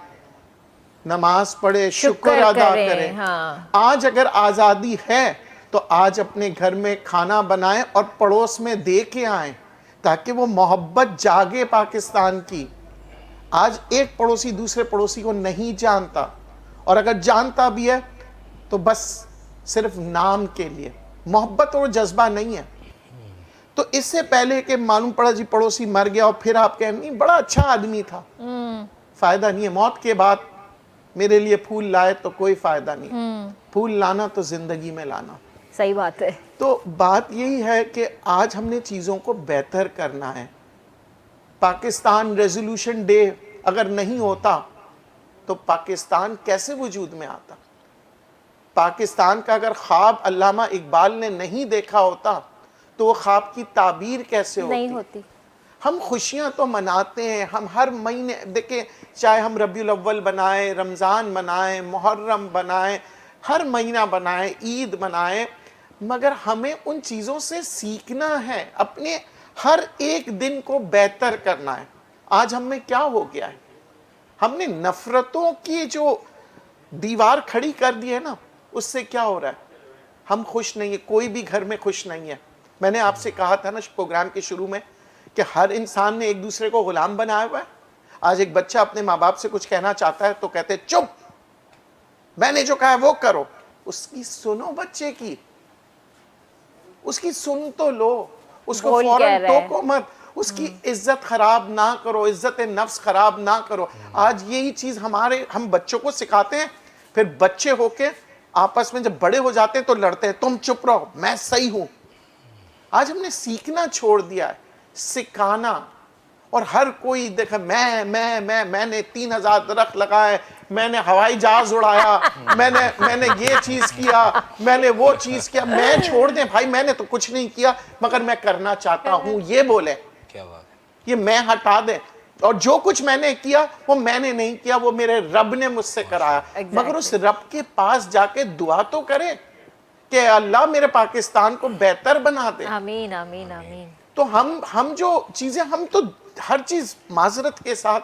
नमाज पढ़े, शुक्र अदा करें। हाँ। आज अगर आज़ादी है तो आज अपने घर में खाना बनाएं और पड़ोस में दे के आएं, ताकि वो मोहब्बत जागे पाकिस्तान की। आज एक पड़ोसी दूसरे पड़ोसी को नहीं जानता, और अगर जानता भी है तो बस सिर्फ नाम के लिए। मोहब्बत और जज्बा नहीं है। तो इससे पहले कि मालूम पड़ा जी पड़ोसी मर गया और फिर आप कहें नहीं बड़ा अच्छा आदमी था, फायदा नहीं है। मौत के बाद मेरे लिए फूल लाए तो कोई फायदा नहीं। फूल लाना तो जिंदगी में लाना। सही बात है। तो बात यही है कि आज हमने चीज़ों को बेहतर करना है। पाकिस्तान रेजोल्यूशन डे अगर नहीं होता तो पाकिस्तान कैसे वजूद में आता? पाकिस्तान का अगर ख्वाब अल्लामा इकबाल ने नहीं देखा होता तो वो ख्वाब की ताबीर कैसे होती? नहीं होती। हम खुशियां तो मनाते हैं, हम हर महीने देखें, चाहे हम रबीउल अव्वल बनाएं, रमज़ान बनाएं, मुहर्रम बनाएं, हर महीना बनाएं, ईद बनाएं, मगर हमें उन चीज़ों से सीखना है, अपने हर एक दिन को बेहतर करना है। आज हम में क्या हो गया है? हमने नफरतों की जो दीवार खड़ी कर दी है ना, उससे क्या हो रहा है? हम खुश नहीं है, कोई भी घर में खुश नहीं है। मैंने आपसे कहा था ना प्रोग्राम के शुरू में कि हर इंसान ने एक दूसरे को गुलाम बनाया हुआ है। आज एक बच्चा अपने माँ बाप से कुछ कहना चाहता है तो कहते हैं चुप, मैंने जो कहा है वो करो। उसकी सुनो, बच्चे की उसकी सुन तो लो। उसको बोल क्या फौरन रहा है? टोको मत, उसकी इज्जत खराब ना करो, इज्जत नफ्स खराब ना करो। आज यही चीज हम बच्चों को सिखाते हैं, फिर बच्चे होके आपस में जब बड़े हो जाते हैं तो लड़ते हैं, तुम चुप रहो मैं सही हूं। आज हमने सीखना छोड़ दिया है, सिखाना। और हर कोई देखा मैंने 3000 दरख्त लगाए, मैंने हवाई जहाज उड़ाया, मैंने ये चीज किया, मैंने वो चीज किया। मैं छोड़ दे भाई, मैंने तो कुछ नहीं किया मगर मैं करना चाहता हूं, ये बोले। क्या बात है। ये मैं हटा दे, और जो कुछ मैंने किया वो मैंने नहीं किया, वो मेरे रब ने मुझसे कराया। मगर उस रब के पास जाके दुआ तो करे कि अल्लाह मेरे पाकिस्तान को बेहतर बना दे। आमीन आमीन आमीन। तो हम जो चीजें, हम तो हर चीज माजरत के साथ,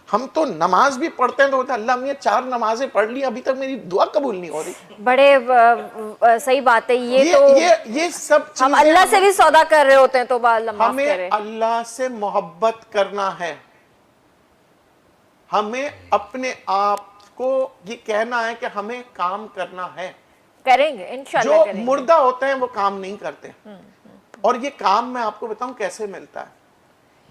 हम तो नमाज भी पढ़ते हैं तो बोलते हैं अल्लाह मैं 4 नमाजें पढ़ ली, अभी तक मेरी दुआ कबूल नहीं हो रही। बड़े सही बात है ये तो। ये सब हम चीजें अल्लाह से भी सौदा कर रहे होते हैं, तो अल्लाह माफ हमें करे। अल्लाह से मोहब्बत करना है। हमें अपने आप को ये कहना है कि हमें काम करना है। करेंगे इंशाल्लाह जो करेंगे। मुर्दा होते हैं वो काम नहीं करते। और ये काम मैं आपको बताऊं कैसे मिलता है,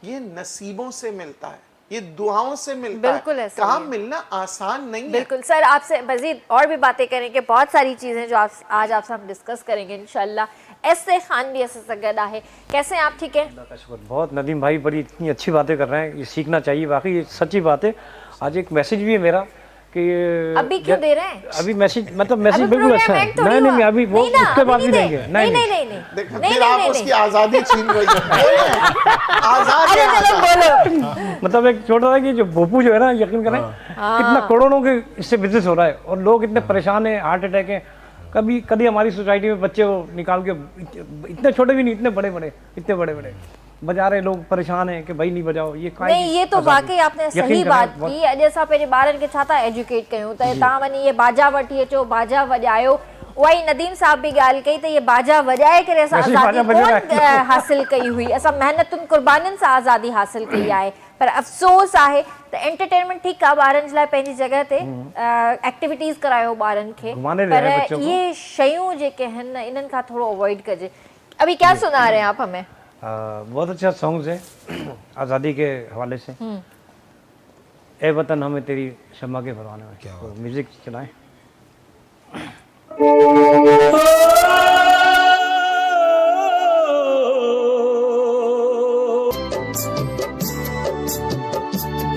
ये नसीबों से मिलता है, ये दुआओं से मिलता बिल्कुल है। ऐसा ही काम है। मिलना आसान नहीं है। बिल्कुल सर, आपसे मजीद और भी बातें करेंगे, बहुत सारी चीज़ें जो आज आपसे हम डिस्कस करेंगे इंशाल्लाह। ऐसे खान भी ऐसे सगदा है, कैसे हैं आप? ठीक है, अल्लाह का शुक्र। बहुत नदीम भाई बड़ी इतनी अच्छी बातें कर रहे हैं, ये सीखना चाहिए वाकई, ये सच्ची बात है। आज एक मैसेज भी है मेरा कि अभी क्यों दे रहे हैं? अभी मैसेज मतलब मैसेज अभी बिल्कुल अच्छा program है। end थोड़ी नहीं हुआ। अभी वो नहीं ना, उसके अभी बाद भी नहीं देंगे। दे। नहीं देखो, नहीं, फिर आप नहीं, उसकी नहीं। आजादी छीन रही है। आजाद अरे है, चलो आजाद। बोलो। मतलब एक छोटा सा कि जो भोपू जो है ना, यकीन करें कितना करोड़ों के इससे बिजनेस हो रहा है और लोग इतने परेशान हैं, हार्ट अटैक है। कभी हमारी सोसाइटी में बच्चे को निकाल के, इतने छोटे भी नहीं, इतने बड़े बड़े बजा रहे, लोग परेशान हैं कि भाई नहीं बजाओ। ये नहीं, ये तो वाकई आपने सही बात की। अॼु असां पंहिंजे ॿारनि खे छा था एजुकेट कयूं, त तव्हां वञी ये बाजा वठी अचो, बाजा वॼायो। उहा ई नदीम साहब भी ॻाल्हि कई त ये बाजा वॼाए करे असां वैसे ही आज़ादी बाजा बज कोन रहा है। हासिल कई हुई, असां महिनतुनि कुर्बानियुनि सां आज़ादी हासिल कई आहे। पर अफ़सोस आहे त एंटरटेनमेंट ठीकु आहे, ॿारनि जे लाइ पंहिंजी जॻह ते एक्टिविटीज़ करायो ॿारनि खे, घुमाने रहे हैं पर बच्चों को। ये शयूं जेके आहिनि इन्हनि खां थोरो अवॉइड कजे। अभी क्या सुना रहे हैं आप हमें? बहुत अच्छा सॉन्ग्स है आज़ादी के हवाले से। ए वतन हमें तेरी शम्मा के परवाने में। क्या तो म्यूजिक चलाएं।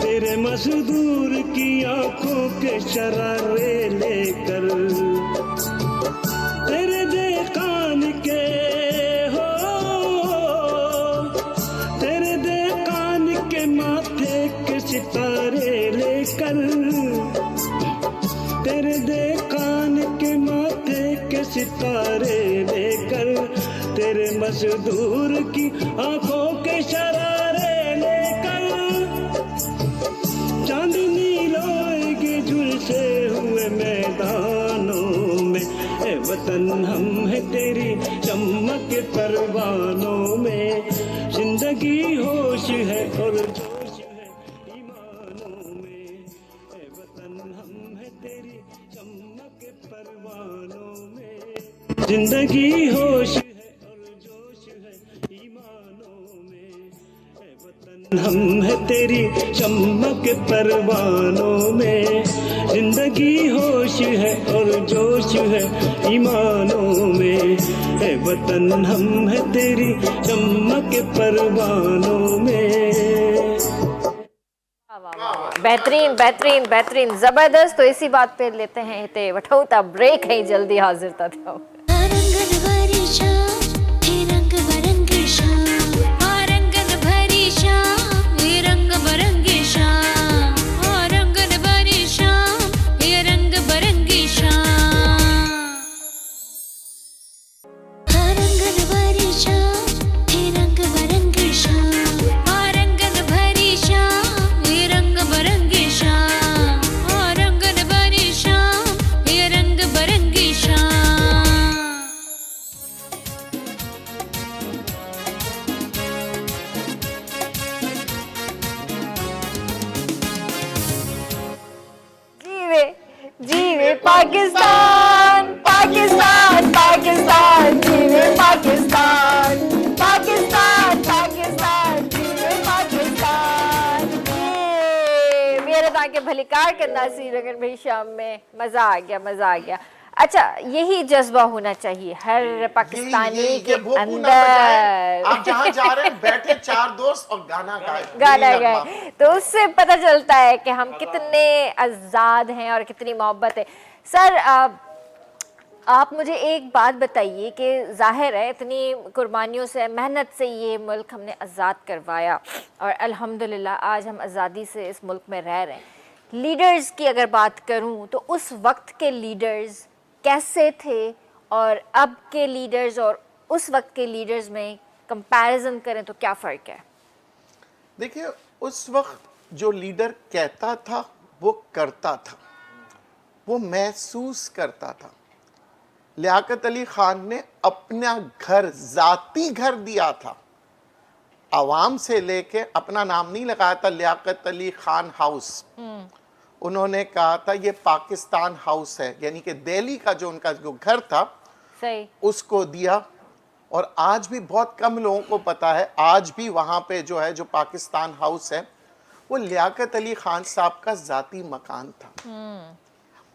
तेरे मजदूर की आंखों के शरारे लेकर, तेरे देकान के हो, तेरे देकान के माथे के सितारे लेकर, तेरे देकान के माथे के सितारे लेकर, तेरे मजदूर की आंखों के शरारे लेकर, चांदनी लोएगी झुलसे हुए मैदानों में। ए वतन हम है तेरी चमक परवानों में, जिंदगी होश है और जोश है ईमानों में। ए वतन हम है तेरी चमक परवानों में, जिंदगी होश है और जोश है ईमानों में। ए वतन हम है तेरी चमक परवानों में, जिंदगी होश है और जोश है ईमानों में। ए वतन हम है तेरी चमक परवानों में। बेहतरीन बेहतरीन बेहतरीन ज़बरदस्त। तो इसी बात पे लेते हैं हिते वठूं था ब्रेक, है जल्दी हाजिर था थियो। रंगन भरी शाम हे रंग बरंगी शाम, रंगन भरी शाम हे रंग बरंगी शाम, रंगन भरी शाम हे रंग बरंगी शाम, रंगन भरी शाम हे रंग बरंगी शाम, रंगन भरी शाम हे रंग बरंगी शाम, रंगन भरी शाम हे रंग बरंगी शाम। जीवे जीवे पाकिस्तान पाकिस्तान पाकिस्तान, जीवे पाकिस्तान पाकिस्तान भलीकार करना सी रंगन भाई शाम में, मजा आ गया, मजा आ गया। अच्छा, यही जज्बा होना चाहिए हर पाकिस्तानी के अंदर। आप जहाँ जा रहे हैं बैठे 4 दोस्त और गाना गाना गाए, तो उससे पता चलता है कि हम कितने आज़ाद हैं और कितनी मोहब्बत है। सर, आप मुझे एक बात बताइए कि जाहिर है इतनी कुर्बानियों से, मेहनत से ये मुल्क हमने आज़ाद करवाया और अल्हम्दुलिल्लाह आज हम आज़ादी से इस मुल्क में रह रहे हैं। लीडर्स की अगर बात करूं तो उस वक्त के लीडर्स कैसे थे और अब के लीडर्स और उस वक्त के लीडर्स में कंपैरिजन करें तो क्या फ़र्क है? देखिए, उस वक्त जो लीडर कहता था वो करता था, वो महसूस करता था। लियाकत अली खान ने अपना घर, जाती घर दिया था, आवाम से लेके, अपना नाम नहीं लगाया था लियाकत अली खान हाउस। उन्होंने कहा था ये पाकिस्तान हाउस है, यानी कि दिल्ली का जो उनका जो घर था सही, उसको दिया। और आज भी बहुत कम लोगों को पता है, आज भी वहाँ पे जो है, जो पाकिस्तान हाउस है, वो लियाकत अली खान साहब का जाती मकान था।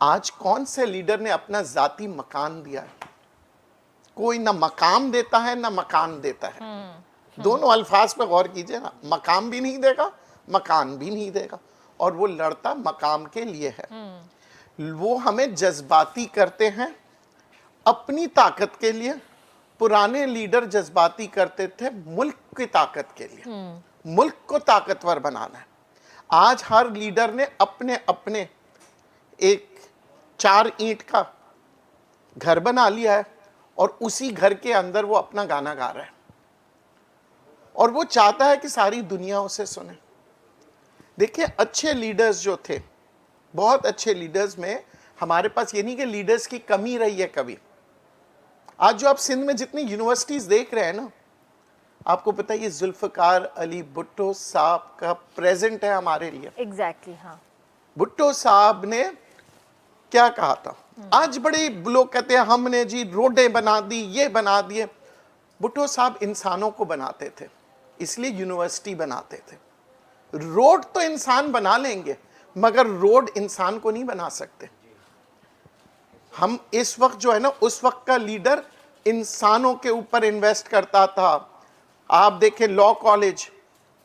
आज कौन से लीडर ने अपना जाती मकान दिया है? कोई ना मकाम देता है ना मकान देता है। दोनों अल्फाज पे गौर कीजिए ना, मकाम भी नहीं देगा, मकान भी नहीं देगा। और वो लड़ता मकाम के लिए है। वो हमें जज्बाती करते हैं अपनी ताकत के लिए। पुराने लीडर जज्बाती करते थे मुल्क की ताकत के लिए, मुल्क को ताकतवर बनाना है। आज हर लीडर ने अपने अपने एक 4 ईंट का घर बना लिया है और उसी घर के अंदर वो अपना गाना गा रहा है और वो चाहता है कि सारी दुनिया उसे सुने। देखिए, अच्छे लीडर्स जो थे, बहुत अच्छे लीडर्स में हमारे पास ये नहीं कि लीडर्स की कमी रही है कभी। आज जो आप सिंध में जितनी यूनिवर्सिटीज देख रहे हैं ना, आपको पता है ये जुल्फकार अली भुट्टो साहब का प्रेजेंट है हमारे लिए। एग्जैक्टली, हाँ। भुट्टो साहब ने क्या कहा था? आज बड़े लोग कहते हैं हमने जी रोडें बना दी, ये बना दिए। भुट्टो साहब इंसानों को बनाते थे, इसलिए यूनिवर्सिटी बनाते थे। रोड तो इंसान बना लेंगे मगर रोड इंसान को नहीं बना सकते। हम इस वक्त जो है ना, उस वक्त का लीडर इंसानों के ऊपर इन्वेस्ट करता था। आप देखें लॉ कॉलेज,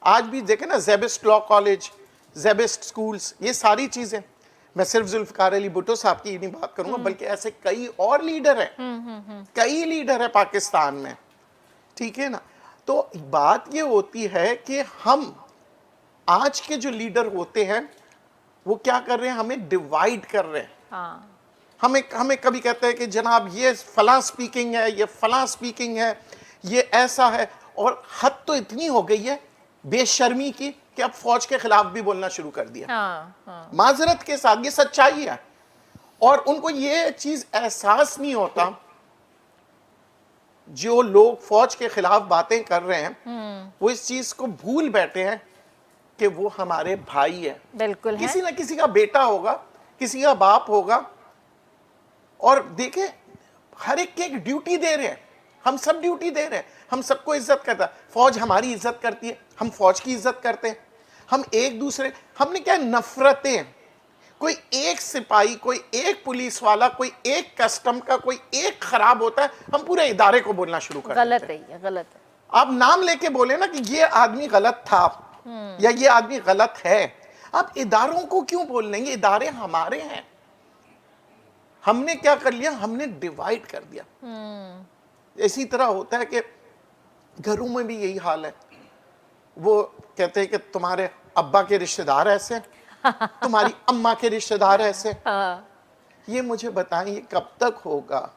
आज भी देखें ना, ज़ेबिस्ट लॉ कॉलेज, ज़ेबिस्ट स्कूल्स, ये सारी चीजें। मैं सिर्फ जुल्फकार अली भुट्टो साहब की नहीं बात करूंगा, बल्कि ऐसे कई और लीडर हैं, कई लीडर है पाकिस्तान में, ठीक है ना। तो बात ये होती है कि हम आज के जो लीडर होते हैं वो क्या कर रहे हैं, हमें डिवाइड कर रहे हैं। हाँ। हमें कभी कहते हैं कि जनाब ये फलां स्पीकिंग है, ये फलां स्पीकिंग है, ये ऐसा है। और हद तो इतनी हो गई है बेशर्मी की कि अब फौज के खिलाफ भी बोलना शुरू कर दिया। हाँ। माजरत के साथ, ये सच्चाई है। और उनको ये चीज एहसास नहीं होता, जो लोग फौज के खिलाफ बातें कर रहे हैं वो इस चीज को भूल बैठे हैं कि वो हमारे भाई है। बिल्कुल है। किसी ना किसी का बेटा होगा, किसी का बाप होगा। और देखें, हर एक की एक ड्यूटी दे रहे हैं, हम सब ड्यूटी दे रहे हैं, हम सबको इज्जत करता है। फौज हमारी इज्जत करती है, हम फौज की इज्जत करते हैं। हम एक दूसरे, हमने क्या नफरतें, कोई एक सिपाही, कोई एक पुलिस वाला, कोई एक कस्टम का, कोई एक खराब होता है, हम पूरे इदारे को बोलना शुरू कर देते हैं। गलत है ये, गलत है। आप नाम लेके बोले ना कि ये आदमी गलत था या ये आदमी गलत है, आप इदारों को क्यों बोल लेंगे? इदारे हमारे हैं। हमने क्या कर लिया, हमने डिवाइड कर दिया। इसी तरह होता है कि घरों में भी यही हाल है। वो कहते हैं कि तुम्हारे अब्बा के रिश्तेदार ऐसे, तुम्हारी अम्मा के रिश्तेदार ऐसे। ये मुझे बताएं, ये कब तक होगा?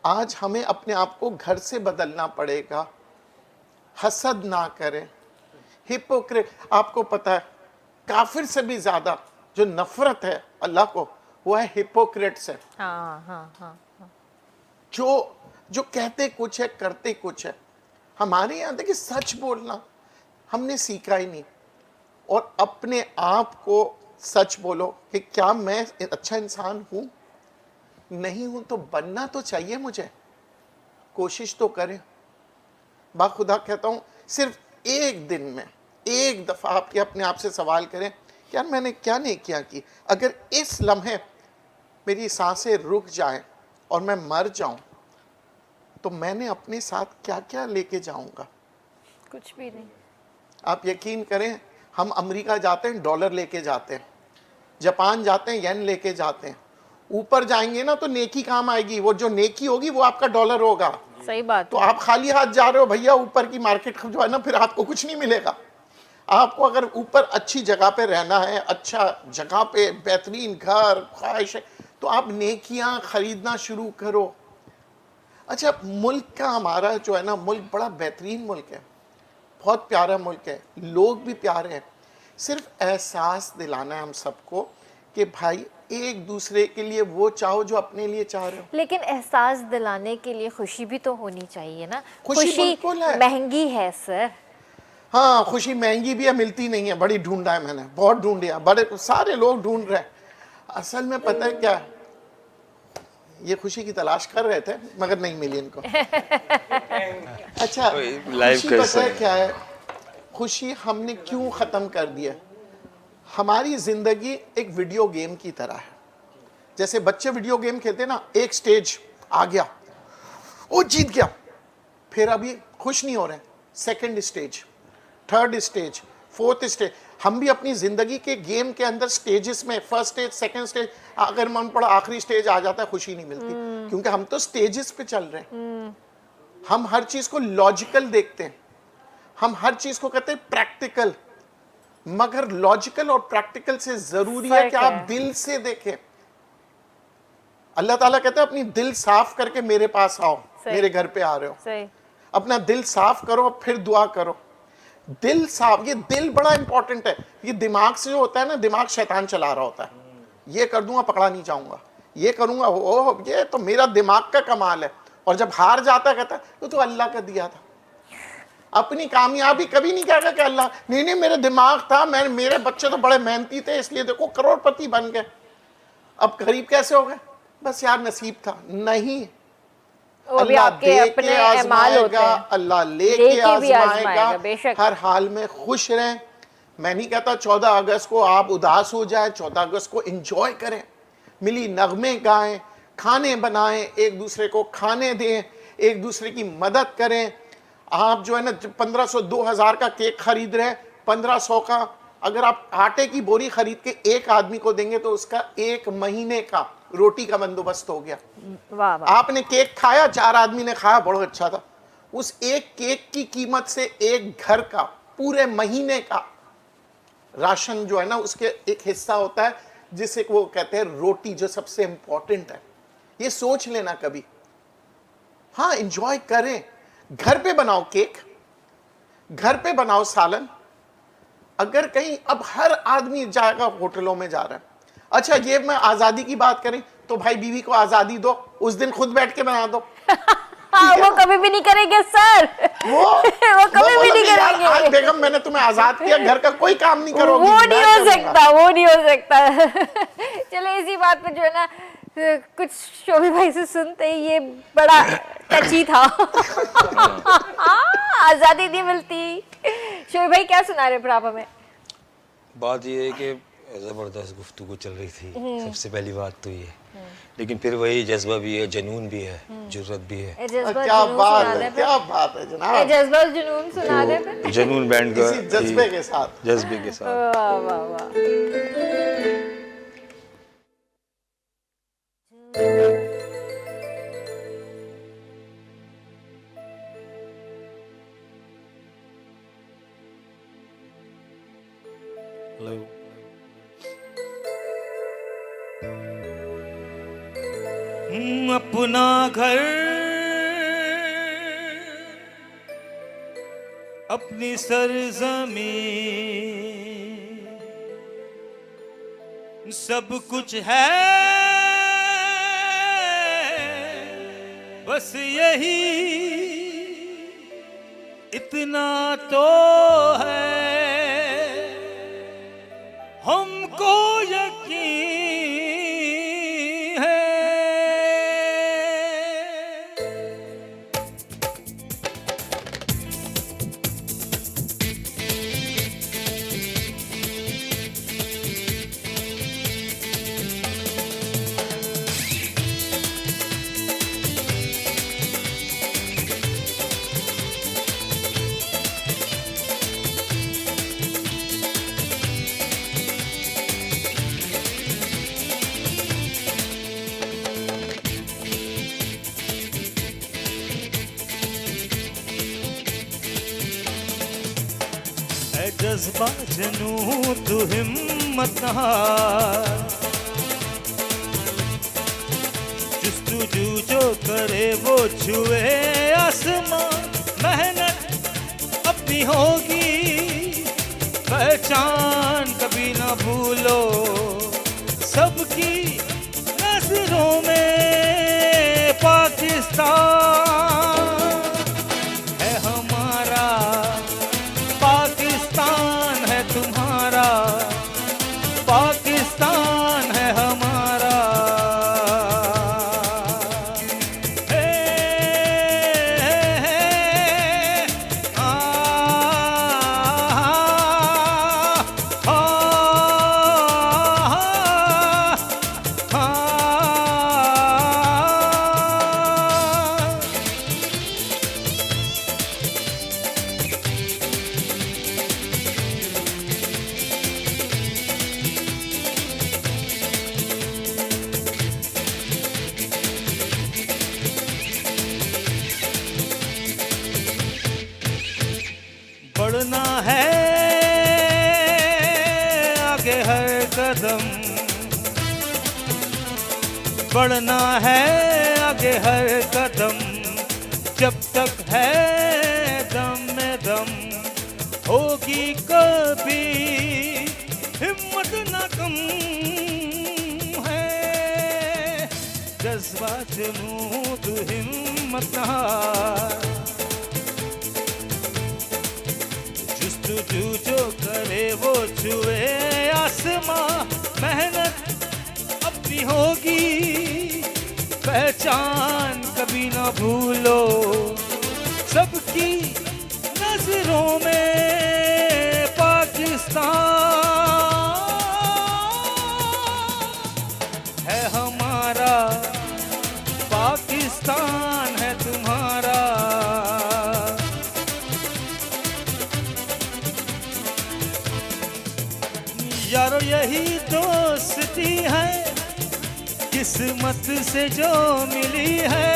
आज हमें अपने आप को घर से बदलना पड़ेगा। हसद ना करें, हिपोक्रेट। आपको पता है काफिर से भी ज्यादा जो नफरत है अल्लाह को, वो है हिपोक्रेट से। हाँ। जो कहते कुछ है करते कुछ है। हमारे यहाँ देखिए, सच बोलना हमने सीखा ही नहीं। और अपने आप को सच बोलो कि क्या मैं अच्छा इंसान हूं, नहीं हूं तो बनना तो चाहिए मुझे, कोशिश तो करें। बाखुदा कहता हूं, सिर्फ एक दिन में एक दफा आप अपने आप से सवाल करें यार मैंने क्या नेकियां की। अगर इस लम्हे मेरी सांसें रुक जाएं और मैं मर जाऊं तो मैंने अपने साथ क्या क्या लेके जाऊंगा। कुछ भी नहीं। आप यकीन करें, हम अमेरिका जाते हैं डॉलर लेके जाते हैं, जापान जाते हैं येन लेके जाते हैं, ऊपर जाएंगे ना तो नेकी काम आएगी, वो जो नेकी होगी वो आपका डॉलर होगा। सही बात तो आप खाली हाथ जा रहे हो भैया, ऊपर की मार्केट जो है ना, फिर आपको कुछ नहीं मिलेगा। आपको अगर ऊपर अच्छी जगह पे रहना है, अच्छा जगह पे बेहतरीन घर ख्वाहिश है, तो आप नेकियां खरीदना शुरू करो। अच्छा, मुल्क का हमारा जो है ना, मुल्क बड़ा बेहतरीन मुल्क है, बहुत प्यारा मुल्क है, लोग भी प्यारे हैं। सिर्फ एहसास दिलाना है हम सबको कि भाई एक दूसरे के लिए वो चाहो जो अपने लिए चाह रहे हो। लेकिन एहसास दिलाने के लिए खुशी भी तो होनी चाहिए ना। खुशी बिल्कुल है। महंगी है सर। हाँ, खुशी महंगी भी है, मिलती नहीं है, बड़ी ढूंढा है मैंने, बहुत ढूंढिया, बड़े सारे लोग ढूंढ रहे हैं। असल में पता है क्या, ये खुशी की तलाश कर रहे थे मगर नहीं मिली इनको। अच्छा, खुशी पता है क्या है, खुशी हमने क्यों खत्म कर दिया। हमारी जिंदगी एक वीडियो गेम की तरह है। जैसे बच्चे वीडियो गेम खेलते ना, एक स्टेज आ गया, वो जीत गया, फिर अभी खुश नहीं हो रहे, second stage, third stage, fourth stage. हम भी अपनी जिंदगी के गेम के अंदर स्टेजेस में, फर्स्ट स्टेज, सेकंड स्टेज, अगर मन पड़ा आखिरी स्टेज आ जाता है, खुशी नहीं मिलती, क्योंकि हम तो स्टेजेस पे चल रहे हैं। हम हर चीज को लॉजिकल देखते हैं, हम हर चीज को कहते हैं प्रैक्टिकल, मगर लॉजिकल और प्रैक्टिकल से जरूरी है कि आप दिल से देखें। अल्लाह ताला कहते हैं अपनी दिल साफ करके मेरे पास आओ, मेरे घर पे आ रहे हो, सही। अपना दिल साफ करो फिर दुआ करो। दिल साफ, ये दिल बड़ा इंपॉर्टेंट है। ये दिमाग से जो होता है ना, दिमाग शैतान चला रहा होता है, ये कर दूंगा पकड़ा नहीं जाऊंगा, ये करूंगा, ओह ये तो मेरा दिमाग का कमाल है। और जब हार जाता है कहता है तो अल्लाह का दिया था। अपनी कामयाबी कभी नहीं कहेगा कि अल्लाह, नहीं मेरे दिमाग था, मेरे बच्चे तो बड़े मेहनती थे इसलिए देखो करोड़पति बन गए। अब गरीब कैसे हो गए, बस यार नसीब था। नहीं, अल्लाह दे के आजमाएगा, अल्लाह लेके आजमाएगा। बेशक। हर हाल में खुश रहें। मैं नहीं कहता 14 अगस्त को आप उदास हो जाए, 14 अगस्त को एंजॉय करें, मिली नगमे गाएं, खाने बनाएं, एक दूसरे को खाने दें, एक दूसरे की मदद करें। आप जो है ना 1500-2000 का केक खरीद रहे हैं, 1500 का अगर आप आटे की बोरी खरीद के एक आदमी को देंगे तो उसका 1 महीने का रोटी का बंदोबस्त हो गया। वाह वाह। आपने केक खाया, 4 आदमी ने खाया, बहुत अच्छा था। उस एक केक की कीमत से एक घर का पूरे महीने का राशन जो है ना, उसके एक हिस्सा होता है जिसे वो कहते हैं रोटी, जो सबसे इंपॉर्टेंट है। ये सोच लेना कभी। हाँ, एंजॉय करें, घर पे बनाओ केक, घर पे बनाओ सालन। अगर कहीं अब हर आदमी जाएगा, होटलों में जा रहा है। अच्छा, ये मैं आजादी की बात करें तो भाई बीवी को आजादी दो, उस दिन खुद बैठ के बना दो। वो कभी भी नहीं करेंगे सर। वो कभी भी नहीं करेंगे। आज बेगम मैंने तुम्हें आजाद किया, घर का कोई काम नहीं करोगी। वो नहीं हो सकता, वो नहीं हो सकता। चलो इसी बात पे जो है ना, कुछ शोभी भाई से सुनते ही ये बड़ा टची था। आजादी नहीं मिलती। शोभी भाई क्या सुना रहे आप हमें? बात ये है कि ज़बरदस्त गुफ्तगू चल रही थी, सबसे पहली बात तो ये, लेकिन फिर वही जज्बा भी है, जुनून भी है, जुर्रत भी है। क्या बात है, क्या बात है जनाब। जज्बा जुनून सुना दे पे। जुनून बैंड का इसी जज्बे के साथ, जज्बे के साथ। वाह वाह वाह। हेलो। अपना घर, अपनी सरजमीं, सब कुछ है, बस यही इतना तो है, हमको यकीन है। जज्बा जनू तू हिम्मत न हार, जस्तुजू जो करे वो छुए आसमां, मेहनत अपनी होगी पहचान कभी ना भूलो, सबकी नजरों में पाकिस्तान है हमारा, पाकिस्तान है तुम्हारा, पाकिस्तान है हमारा। हे, आ, आ, आ, बढ़ना है आगे हर कदम, बढ़ना है आगे हर कदम, जब तक है दम में दम, होगी कभी हिम्मत ना कम है, जज्बा जनू तू हिम्मत ना हार, जस्तुजू जो करे वो छुए आसमां, मेहनत अपनी होगी पहचान कभी ना भूलो, सबकी नजरों में पाकिस्तान है हमारा, पाकिस्तान है तुम्हारा। यारो यही दोस्ती है किस्मत से जो मिली है,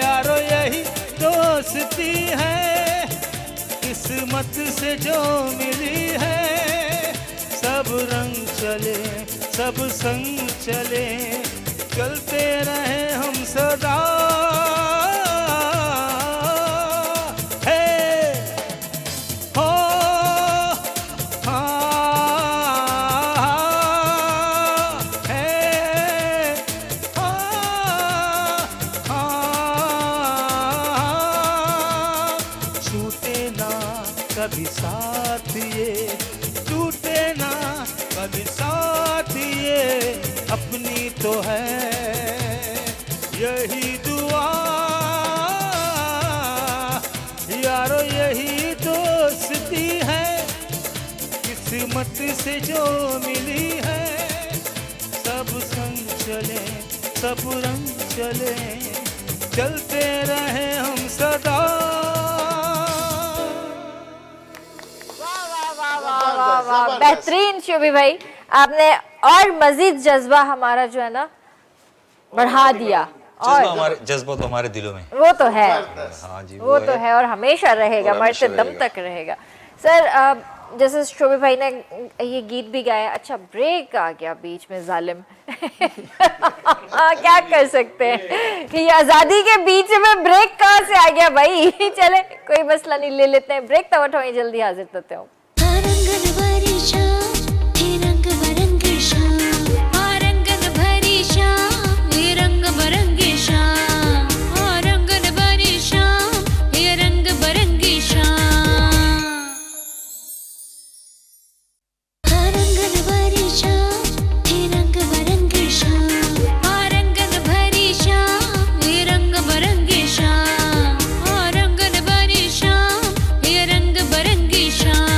यारो यही दोस्ती है किस्मत से जो मिली है, सब रंग चले सब संग चले, चलते रहे हम सदा, कभी साथ ये टूटे ना कभी साथ ये, अपनी तो है यही दुआ, यारो यही दोस्ती है किस्मत से जो मिली है, सब संग चले सब रंग चले, चलते रहे हम सदा। वाह, बेहतरीन शोभी भाई, आपने और मजीद जज्बा हमारा जो है ना बढ़ा दिया, और हमारे जज्बा तो हमारे दिलों में वो तो है, हाँ जी वो तो है और हमेशा रहेगा, मरते दम तक रहेगा। सर जैसे शोभी भाई ने ये गीत भी गाया, अच्छा ब्रेक आ गया बीच में जालिम क्या कर सकते हैं कि ये आज़ादी के बीच में ब्रेक कहाँ से आ गया भाई चले कोई मसला नहीं, ले लेते हैं ब्रेक, तब उठाओ जल्दी हाजिर करते हो। आरंगन भरी शाम हे रंग बरंगी शाम, आरंगन भरी शाम हे रंग बरंगी शाम, आरंगन भरी शाम हे रंग बरंगी शाम, आरंगन भरी शाम हे रंग बरंगी शाम, आरंगन भरी शाम हे रंग बरंगी शाम, आरंगन भरी शाम हे रंग बरंगी शाम।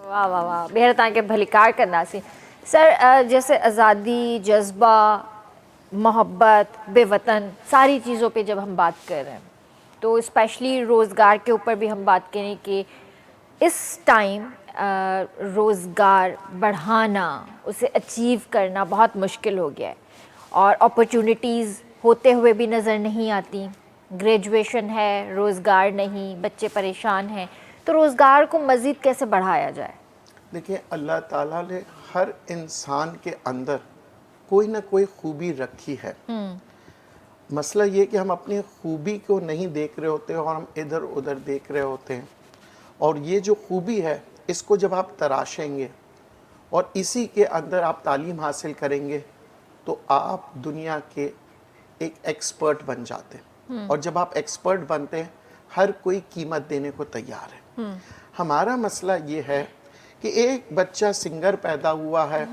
वाह वाह वाह, बेहद तव्हांखे भलीकार कंदासीं। सर जैसे आज़ादी, जज्बा, मोहब्बत, बेवतन, सारी चीज़ों पे जब हम बात कर रहे हैं तो स्पेशली रोज़गार के ऊपर भी हम बात करें कि इस टाइम रोज़गार बढ़ाना, उसे अचीव करना बहुत मुश्किल हो गया है और अपॉर्चुनिटीज़ होते हुए भी नज़र नहीं आती। ग्रेजुएशन है, रोज़गार नहीं, बच्चे परेशान हैं, तो रोज़गार को मज़ीद कैसे बढ़ाया जाए? देखिए, अल्लाह ताला ने हर इंसान के अंदर कोई ना कोई खूबी रखी है। मसला ये कि हम अपनी खूबी को नहीं देख रहे होते और हम इधर उधर देख रहे होते हैं। और ये जो खूबी है, इसको जब आप तराशेंगे और इसी के अंदर आप तालीम हासिल करेंगे तो आप दुनिया के एक एक्सपर्ट बन जाते हैं। और जब आप एक्सपर्ट बनते हैं, हर कोई कीमत देने को तैयार है। हमारा मसला ये है कि एक बच्चा सिंगर पैदा हुआ है,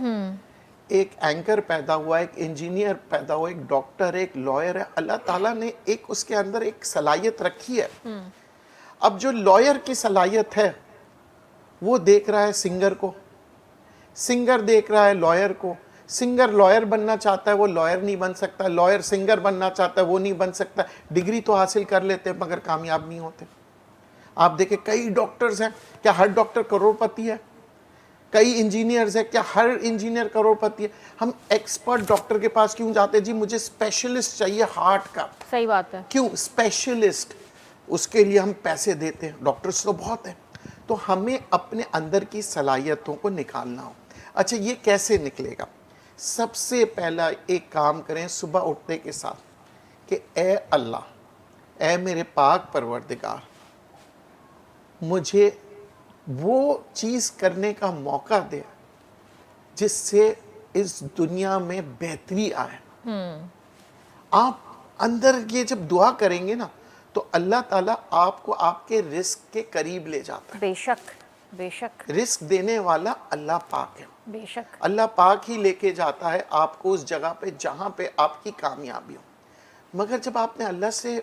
एक एंकर पैदा हुआ, एक इंजीनियर पैदा हुआ, एक डॉक्टर, एक लॉयर है। अल्लाह ताला ने एक उसके अंदर एक सलाहियत रखी है। अब जो लॉयर की सलाहियत है वो देख रहा है सिंगर को, सिंगर देख रहा है लॉयर को। सिंगर लॉयर बनना चाहता है, वो लॉयर नहीं बन सकता। लॉयर सिंगर बनना चाहता है, वो नहीं बन सकता। डिग्री तो हासिल कर लेते हैं मगर कामयाब नहीं होते। आप देखें, कई डॉक्टर्स हैं, क्या हर डॉक्टर करोड़पति है? कई इंजीनियर्स हैं, क्या हर इंजीनियर करोड़पति है? हम एक्सपर्ट डॉक्टर के पास क्यों जाते हैं? जी मुझे स्पेशलिस्ट चाहिए हार्ट का। सही बात है। क्यों स्पेशलिस्ट? उसके लिए हम पैसे देते हैं। डॉक्टर्स तो बहुत हैं। तो हमें अपने अंदर की सलाहियतों को निकालना हो। अच्छा, ये कैसे निकलेगा? सबसे पहला एक काम करें सुबह उठने के साथ कि ए अल्लाह, ए मेरे पाक परवरदिगार, मुझे वो चीज़ करने का मौका दे जिससे इस दुनिया में बेहतरी आए। आप अंदर ये जब दुआ करेंगे ना तो अल्लाह ताला आपको आपके रिस्क के करीब ले जाता है। बेशक, बेशक, रिस्क देने वाला अल्लाह पाक है। बेशक। अल्लाह पाक ही लेके जाता है आपको उस जगह पे जहाँ पे आपकी कामयाबी हो। मगर जब आपने अल्लाह से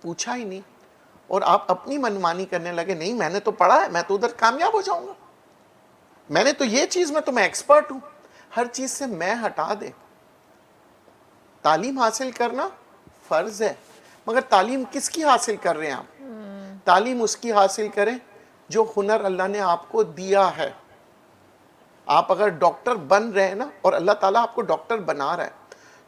पूछा ही नहीं और आप अपनी मनमानी करने लगे, नहीं मैंने तो पढ़ा है, मैं तो उधर कामयाब हो जाऊंगा, मैंने तो ये चीज़ में तो मैं एक्सपर्ट हूँ, हर चीज़ से मैं हटा दे। तालीम हासिल करना फ़र्ज़ है, मगर तालीम किसकी हासिल कर रहे हैं आप? तालीम उसकी हासिल करें जो हुनर अल्लाह ने आपको दिया है। आप अगर डॉक्टर बन रहे हैं ना और अल्लाह ताला आपको डॉक्टर बना रहा है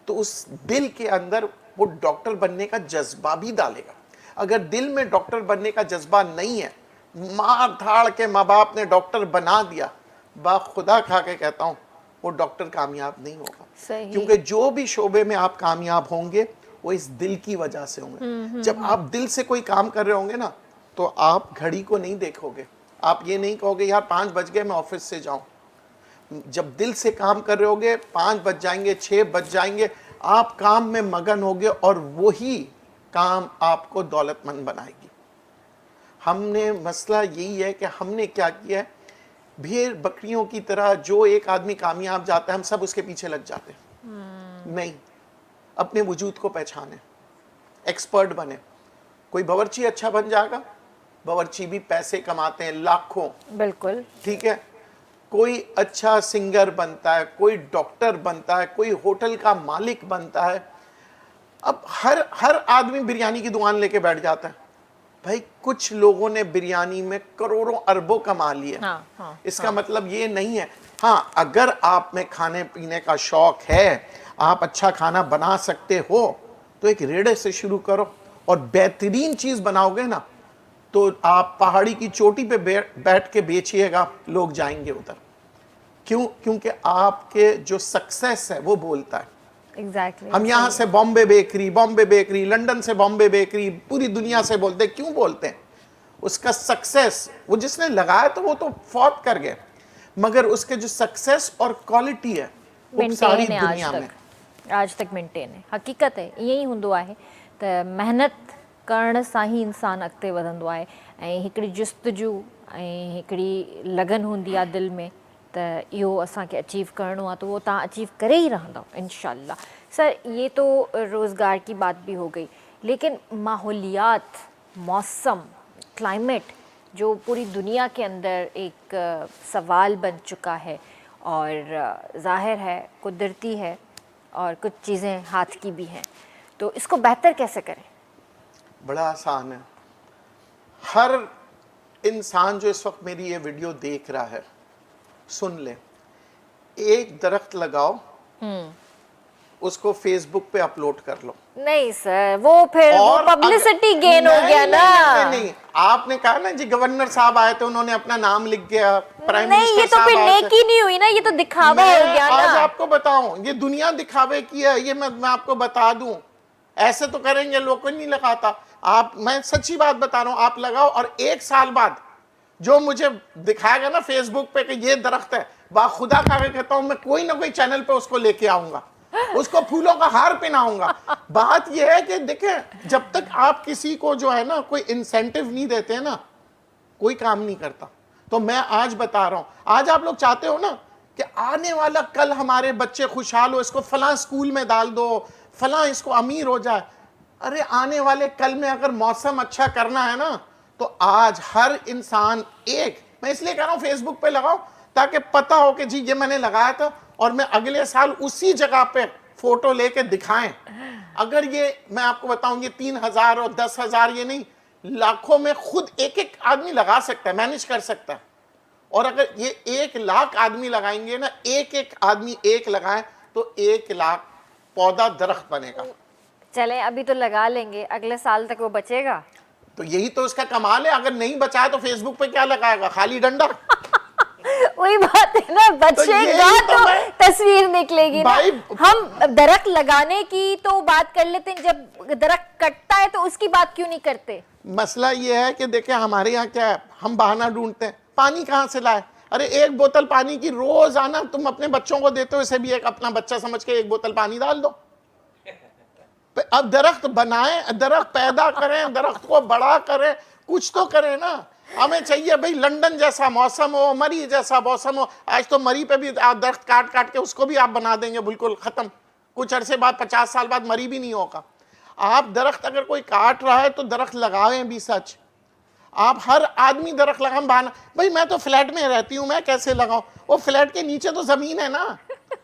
तो उस दिल के अंदर वो डॉक्टर बनने का जज्बा भी डालेगा। अगर दिल में डॉक्टर बनने का जज्बा नहीं है, मार धाड़ के माँ बाप ने डॉक्टर बना दिया, खुदा खा के कहता हूँ वो डॉक्टर कामयाब नहीं होगा। सही। क्योंकि जो भी शोबे में आप कामयाब होंगे वो इस दिल की वजह से होंगे। जब आप दिल से कोई काम कर रहे होंगे ना तो आप घड़ी को नहीं देखोगे, आप ये नहीं कहोगे यार 5 बज गए मैं ऑफिस से जाऊं। जब दिल से काम कर रहे होगे 5 बज जाएंगे, 6 बज जाएंगे, आप काम में मगन होगे और वही काम आपको दौलतमंद बनाएगी। हमने मसला यही है कि हमने क्या किया है, भेड़ बकरियों की तरह जो एक आदमी कामयाब जाता है हम सब उसके पीछे लग जाते हैं। नहीं, अपने वजूद को पहचाने, एक्सपर्ट बने। कोई बावर्ची अच्छा बन जाएगा, बावर्ची भी पैसे कमाते हैं लाखों, बिल्कुल ठीक है। कोई अच्छा सिंगर बनता है, कोई डॉक्टर बनता है, कोई होटल का मालिक बनता है। अब हर आदमी बिरयानी की दुकान लेके बैठ जाता है। भाई कुछ लोगों ने बिरयानी में करोड़ों अरबों कमा लिए। हाँ, इसका मतलब ये नहीं है। हाँ, अगर आप में खाने पीने का शौक है, आप अच्छा खाना बना सकते हो तो एक रेड़े से शुरू करो और बेहतरीन चीज़ बनाओगे ना तो आप पहाड़ी की चोटी पे बैठ के बेचिएगा, लोग जाएंगे उधर। क्यों? क्योंकि आपके जो सक्सेस है वो बोलता है। एग्जैक्टली। हम यहाँ से बॉम्बे बेकरी, लंदन से बॉम्बे बेकरी, पूरी दुनिया से बोलते हैं। क्यों बोलते हैं? उसका सक्सेस, वो जिसने लगाया तो वो तो फौत कर गए, मगर उसके जो सक्सेस और क्वालिटी है वो सारी दुनिया में आज तक मेंटेन है। हकीकत है यही हूंदो आहे त मेहनत करण सां ही इंसान अॻिते वधंदो आहे ऐं हिकिड़ी जुस्तजू ऐं हिकिड़ी लगन हूंदी आहे दिलि में त इहो असांखे अचीव करिणो आहे, तो वो तव्हां अचीव करे ही रहंदव इंशाल्लाह। सर, ये तो रोज़गार की बात भी हो गई, लेकिन माहौलियात, मौसम, क्लाइमेट जो पूरी दुनिया के अंदर एक सवाल बन चुका है और ज़ाहिर है कुदरती है और कुछ चीज़ें हाथ की भी हैं, तो इसको बेहतर कैसे करें? बड़ा आसान है। हर इंसान जो इस वक्त मेरी ये वीडियो देख रहा है, सुन ले, एक दरख्त लगाओ, उसको फेसबुक पे अपलोड कर लो। नहीं सर, वो फिर वो और पब्लिसिटी गेन हो गया ना। नहीं, आपने कहा ना जी गवर्नर साहब आए थे, उन्होंने अपना नाम लिख गया, प्राइम नहीं, मिनिस्टर ये तो साहब फिर आए थे। नेकी नहीं हुई ना, ये तो दिखावा हो मैं गया आज ना। आपको बताऊं, ये दुनिया दिखावे की है, ये मैं आपको बता दूं। ऐसे तो करेंगे, लोग को नहीं लगाता। आप, मैं सच्ची बात बता रहा हूं, आप लगाओ और 1 साल बाद जो मुझे दिखाएगा ना फेसबुक पे कि ये दरख्त है, बाखुदा का कहता हूं मैं कोई ना कोई चैनल पे उसको लेके आऊंगा, उसको फूलों का हार पहनाऊंगा। बात यह है कि देखें, जब तक आप किसी को जो है ना कोई इंसेंटिव नहीं देते हैं ना, कोई काम नहीं करता। तो मैं आज बता रहा हूं, आज आप लोग चाहते हो ना कि आने वाला कल हमारे बच्चे खुशहाल हो, इसको फलां स्कूल में डाल दो, फलां इसको अमीर हो जाए। अरे आने वाले कल में अगर मौसम अच्छा करना है ना, तो आज हर इंसान एक, मैं इसलिए कह रहा हूं फेसबुक पे लगाओ ताकि पता हो कि जी ये मैंने लगाया था और मैं अगले साल उसी जगह पे फोटो लेके दिखाएं। अगर ये, मैं आपको बताऊं, ये 3,000 और 10,000, ये नहीं, लाखों में खुद एक एक आदमी लगा सकता है, मैनेज कर सकता है। और अगर ये 1 लाख आदमी लगाएंगे ना, एक एक आदमी एक लगाए, तो 1 लाख पौधा दरख्त बनेगा। चले अभी तो लगा लेंगे, अगले साल तक वो बचेगा। तो यही तो उसका कमाल है। अगर नहीं बचाए तो फेसबुक पे क्या लगाएगा, खाली डंडा। वही बात है ना, बचेगा यही तो तो मैं- तस्वीर निकलेगी ना। भाई, हम दरख्त लगाने की तो बात कर लेते हैं, जब दरख्त कटता है तो उसकी बात क्यों नहीं करते? मसला ये है कि देखिए हमारे यहाँ क्या है, हम बहाना ढूंढते हैं, पानी कहाँ से लाए। अरे 1 बोतल पानी की रोजाना तुम अपने बच्चों को देते हो, इसे भी एक अपना बच्चा समझ के 1 बोतल पानी डाल दो। अब दरख्त बनाएं, दरख्त पैदा करें, दरख्त को बड़ा करें, कुछ तो करें ना। हमें चाहिए भाई लंदन जैसा मौसम हो, मरी जैसा मौसम हो। आज तो मरी पे भी आप दरख्त काट काट के उसको भी आप बना देंगे बिल्कुल खत्म। कुछ अरसे बाद, 50 साल बाद मरी भी नहीं होगा। आप दरख्त अगर कोई काट रहा है तो दरख्त लगाएं भी सच। आप हर आदमी दरख्त लगाएं, बहाना भाई मैं तो फ्लैट में रहती हूँ, मैं कैसे लगाऊं? वो फ्लैट के नीचे तो जमीन है ना,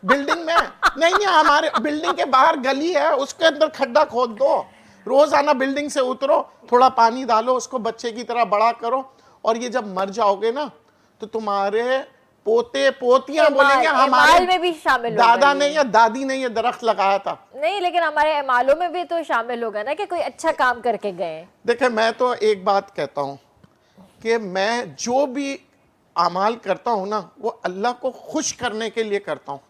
बिल्डिंग में नहीं, हमारे बिल्डिंग के बाहर गली है, उसके अंदर खड्डा खोद दो, रोजाना बिल्डिंग से उतरो, थोड़ा पानी डालो, उसको बच्चे की तरह बड़ा करो। और ये जब मर जाओगे ना, तो तुम्हारे पोते पोतियां बोलेंगे एमाल हमारे में भी शामिल होगा दादा ये। ने या दादी ने ये दरख्त लगाया था। नहीं, लेकिन हमारे एमालों में भी तो शामिल होगा ना कि कोई अच्छा काम करके गए। देखिए मैं तो एक बात कहता हूँ कि मैं जो भी अमाल करता हूँ ना, वो अल्लाह को खुश करने के लिए करता हूँ।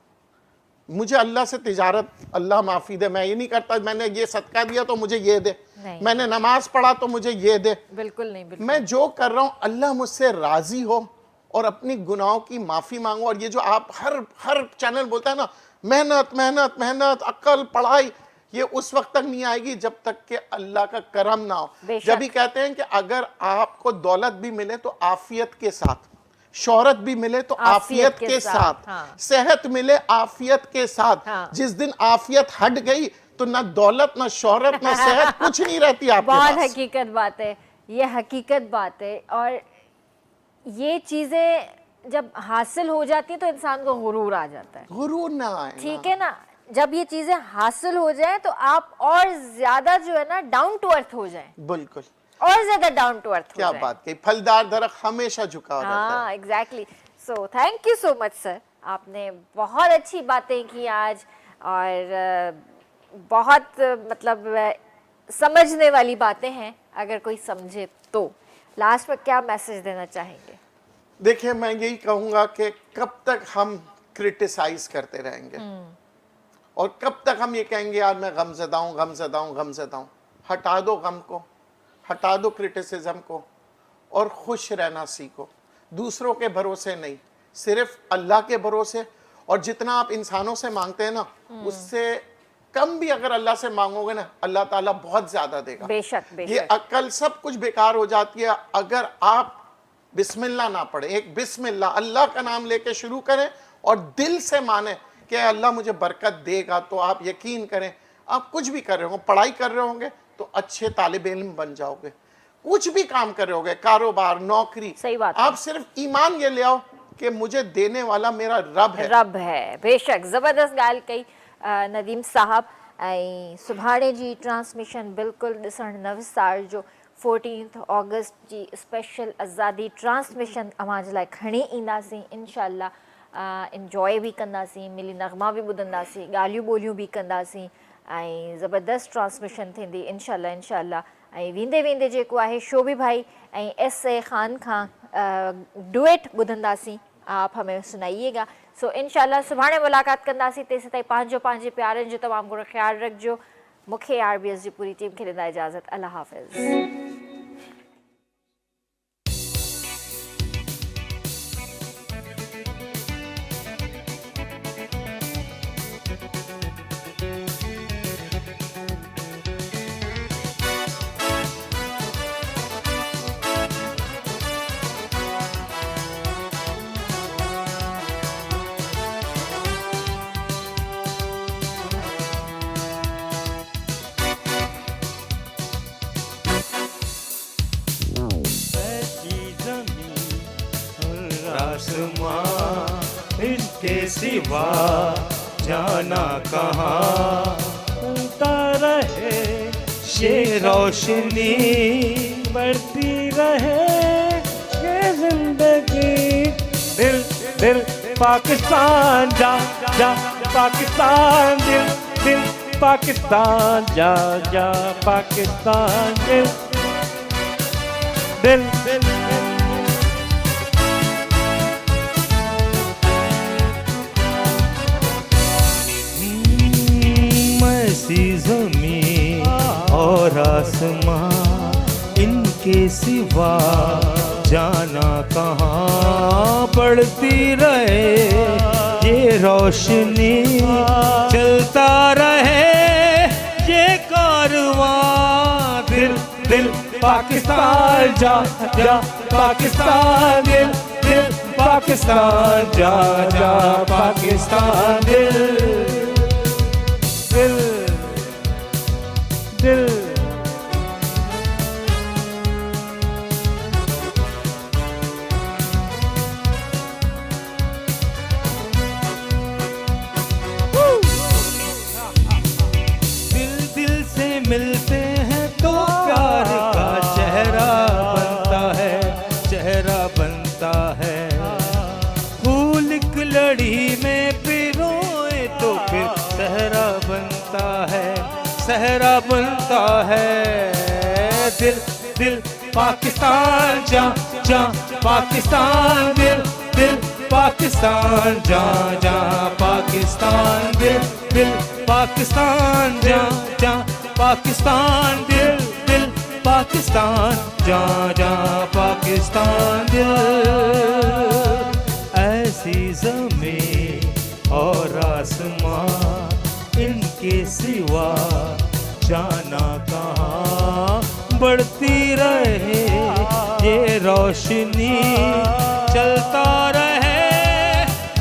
मुझे अल्लाह से तिजारत, अल्लाह माफ़ी दे, मैं ये नहीं करता मैंने ये सदका दिया तो मुझे ये दे, नहीं। मैंने नमाज पढ़ा तो मुझे ये दे। बिल्कुल नहीं, बिल्कुल। मैं जो कर रहा हूँ अल्लाह मुझसे राज़ी हो और अपनी गुनाहों की माफ़ी मांगो। और ये जो आप हर चैनल बोलता है ना, मेहनत मेहनत मेहनत, अक्ल पढ़ाई, ये उस वक्त तक नहीं आएगी जब तक कि अल्लाह का करम ना हो। बेशक। जब भी कहते हैं कि अगर आपको दौलत भी मिले तो आफियत के साथ, शोहरत भी मिले तो आफियत के साथ, हाँ। सेहत मिले आफियत के साथ। हाँ। जिस दिन आफियत हट गई तो ना दौलत, ना शोहरत, ना सेहत, कुछ नहीं रहती आपके बहुत पास। हकीकत बात है, ये हकीकत बात है। और ये चीजें जब हासिल हो जाती है तो इंसान को गुरूर आ जाता है। गुरूर ना आए ना। ठीक है ना, जब ये चीजें हासिल हो जाए तो आप और ज्यादा जो है ना डाउन टू अर्थ हो जाए, बिल्कुल, और ज्यादा डाउन टू अर्थ हो क्या जाए। बात कही, फलदार दरख्त हमेशा झुका रहता है। हाँ, exactly. So thank you so much sir, आपने बहुत अच्छी बातें की आज, और बहुत मतलब समझने वाली बातें हैं अगर कोई समझे तो। लास्ट में क्या मैसेज देना चाहेंगे? देखिए मैं यही कहूंगा कि कब तक हम क्रिटिसाइज करते रहेंगे और कब तक हम ये कहेंगे यार मैं गमज़दा हूँ गमज़दा हूँ गमज़दा हूँ। हटा दो गम को, हटा दो क्रिटिसिज्म को और खुश रहना सीखो। दूसरों के भरोसे नहीं, सिर्फ अल्लाह के भरोसे। और जितना आप इंसानों से मांगते हैं ना, उससे कम भी अगर अल्लाह से मांगोगे ना, अल्लाह ताला बहुत ज्यादा देगा। बेशक, ये बेशक। अकल सब कुछ बेकार हो जाती है अगर आप बिस्मिल्लाह ना पढ़े। एक बिस्मिल्लाह, अल्लाह का नाम लेके शुरू करें और दिल से माने कि अल्लाह मुझे बरकत देगा, तो आप यकीन करें आप कुछ भी कर रहे हो, पढ़ाई कर रहे होंगे तो अच्छे तालिब इल्म बन जाओगे, कुछ भी काम कर रहे होगे, कारोबार, नौकरी, सही बात है। आप सिर्फ ईमान ये ले आओ कि मुझे देने वाला मेरा रब है। रब है, बेशक। ज़बरदस्त ॻाल्हि कई नदीम साहब। ऐं सुभाणे जी ट्रांसमिशन बिल्कुलु ॾिसणु न विसारिजो। 14 ऑगस्ट जी स्पेशल आज़ादी ट्रांसमिशन अवां जे लाइ खणी ईंदासीं इंशाअल्लाह। इंजॉय बि कंदासीं, मिली नग़मा बि ॿुधंदासीं, ॻाल्हियूं ॿोलियूं बि कंदासीं ऐं ज़बरदस्त ट्रांसमिशन थींदी इंशाअल्लाह। ऐं वेंदे वेंदे जेको आहे शोभी भाई ऐं S.A. ख़ान खां डुएट ॿुधंदासीं, आप हमें सुनाइएगा। सो इंशाअल्लाह सुभाणे मुलाक़ात कंदासीं। तेसि ताईं पंहिंजे प्यारनि जो तमामु घणो ख़्यालु रखिजो। मूंखे RBS जी पूरी टीम खे ॾींदा इजाज़त। अल्लाह हाफ़िज़। इसके सिवा जाना कहाँ, बनता रहे ये रोशनी, बढ़ती रहे ये जिंदगी। दिल दिल पाकिस्तान जा जा पाकिस्तान, दिल दिल पाकिस्तान जा जा पाकिस्तान, दिल दिल दिल ऐसी ज़मीन और आसमां, इनके सिवा जाना कहाँ, बढ़ती रहे ये रोशनी, चलता रहे ये कारवां। दिल दिल पाकिस्तान जा जा पाकिस्तान, दिल दिल पाकिस्तान जा जा पाकिस्तान, दिल दिल दिल। दिल दिल से मिलते हैं तो प्यार का चेहरा बनता है, चेहरा बनता है। फूल एक लड़ी में पिरोए तो फिर सहरा बनता है, सहरा बनता है। दिल दिल पाकिस्तान जा जा पाकिस्तान, दिल दिल पाकिस्तान जा जा पाकिस्तान, दिल दिल पाकिस्तान जा जा पाकिस्तान, दिल दिल पाकिस्तान जा जा पाकिस्तान, दिल। ऐसी ज़मीन और आसमां, इनके सिवा जाना कहाँ, बढ़ती रहे ये रोशनी, चलता रहे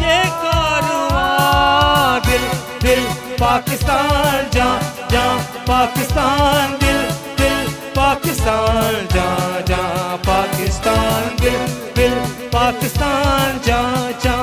ये कारवां। दिल दिल पाकिस्तान जा जा पाकिस्तान, दिल दिल पाकिस्तान जा जा पाकिस्तान, दिल दिल पाकिस्तान जा जा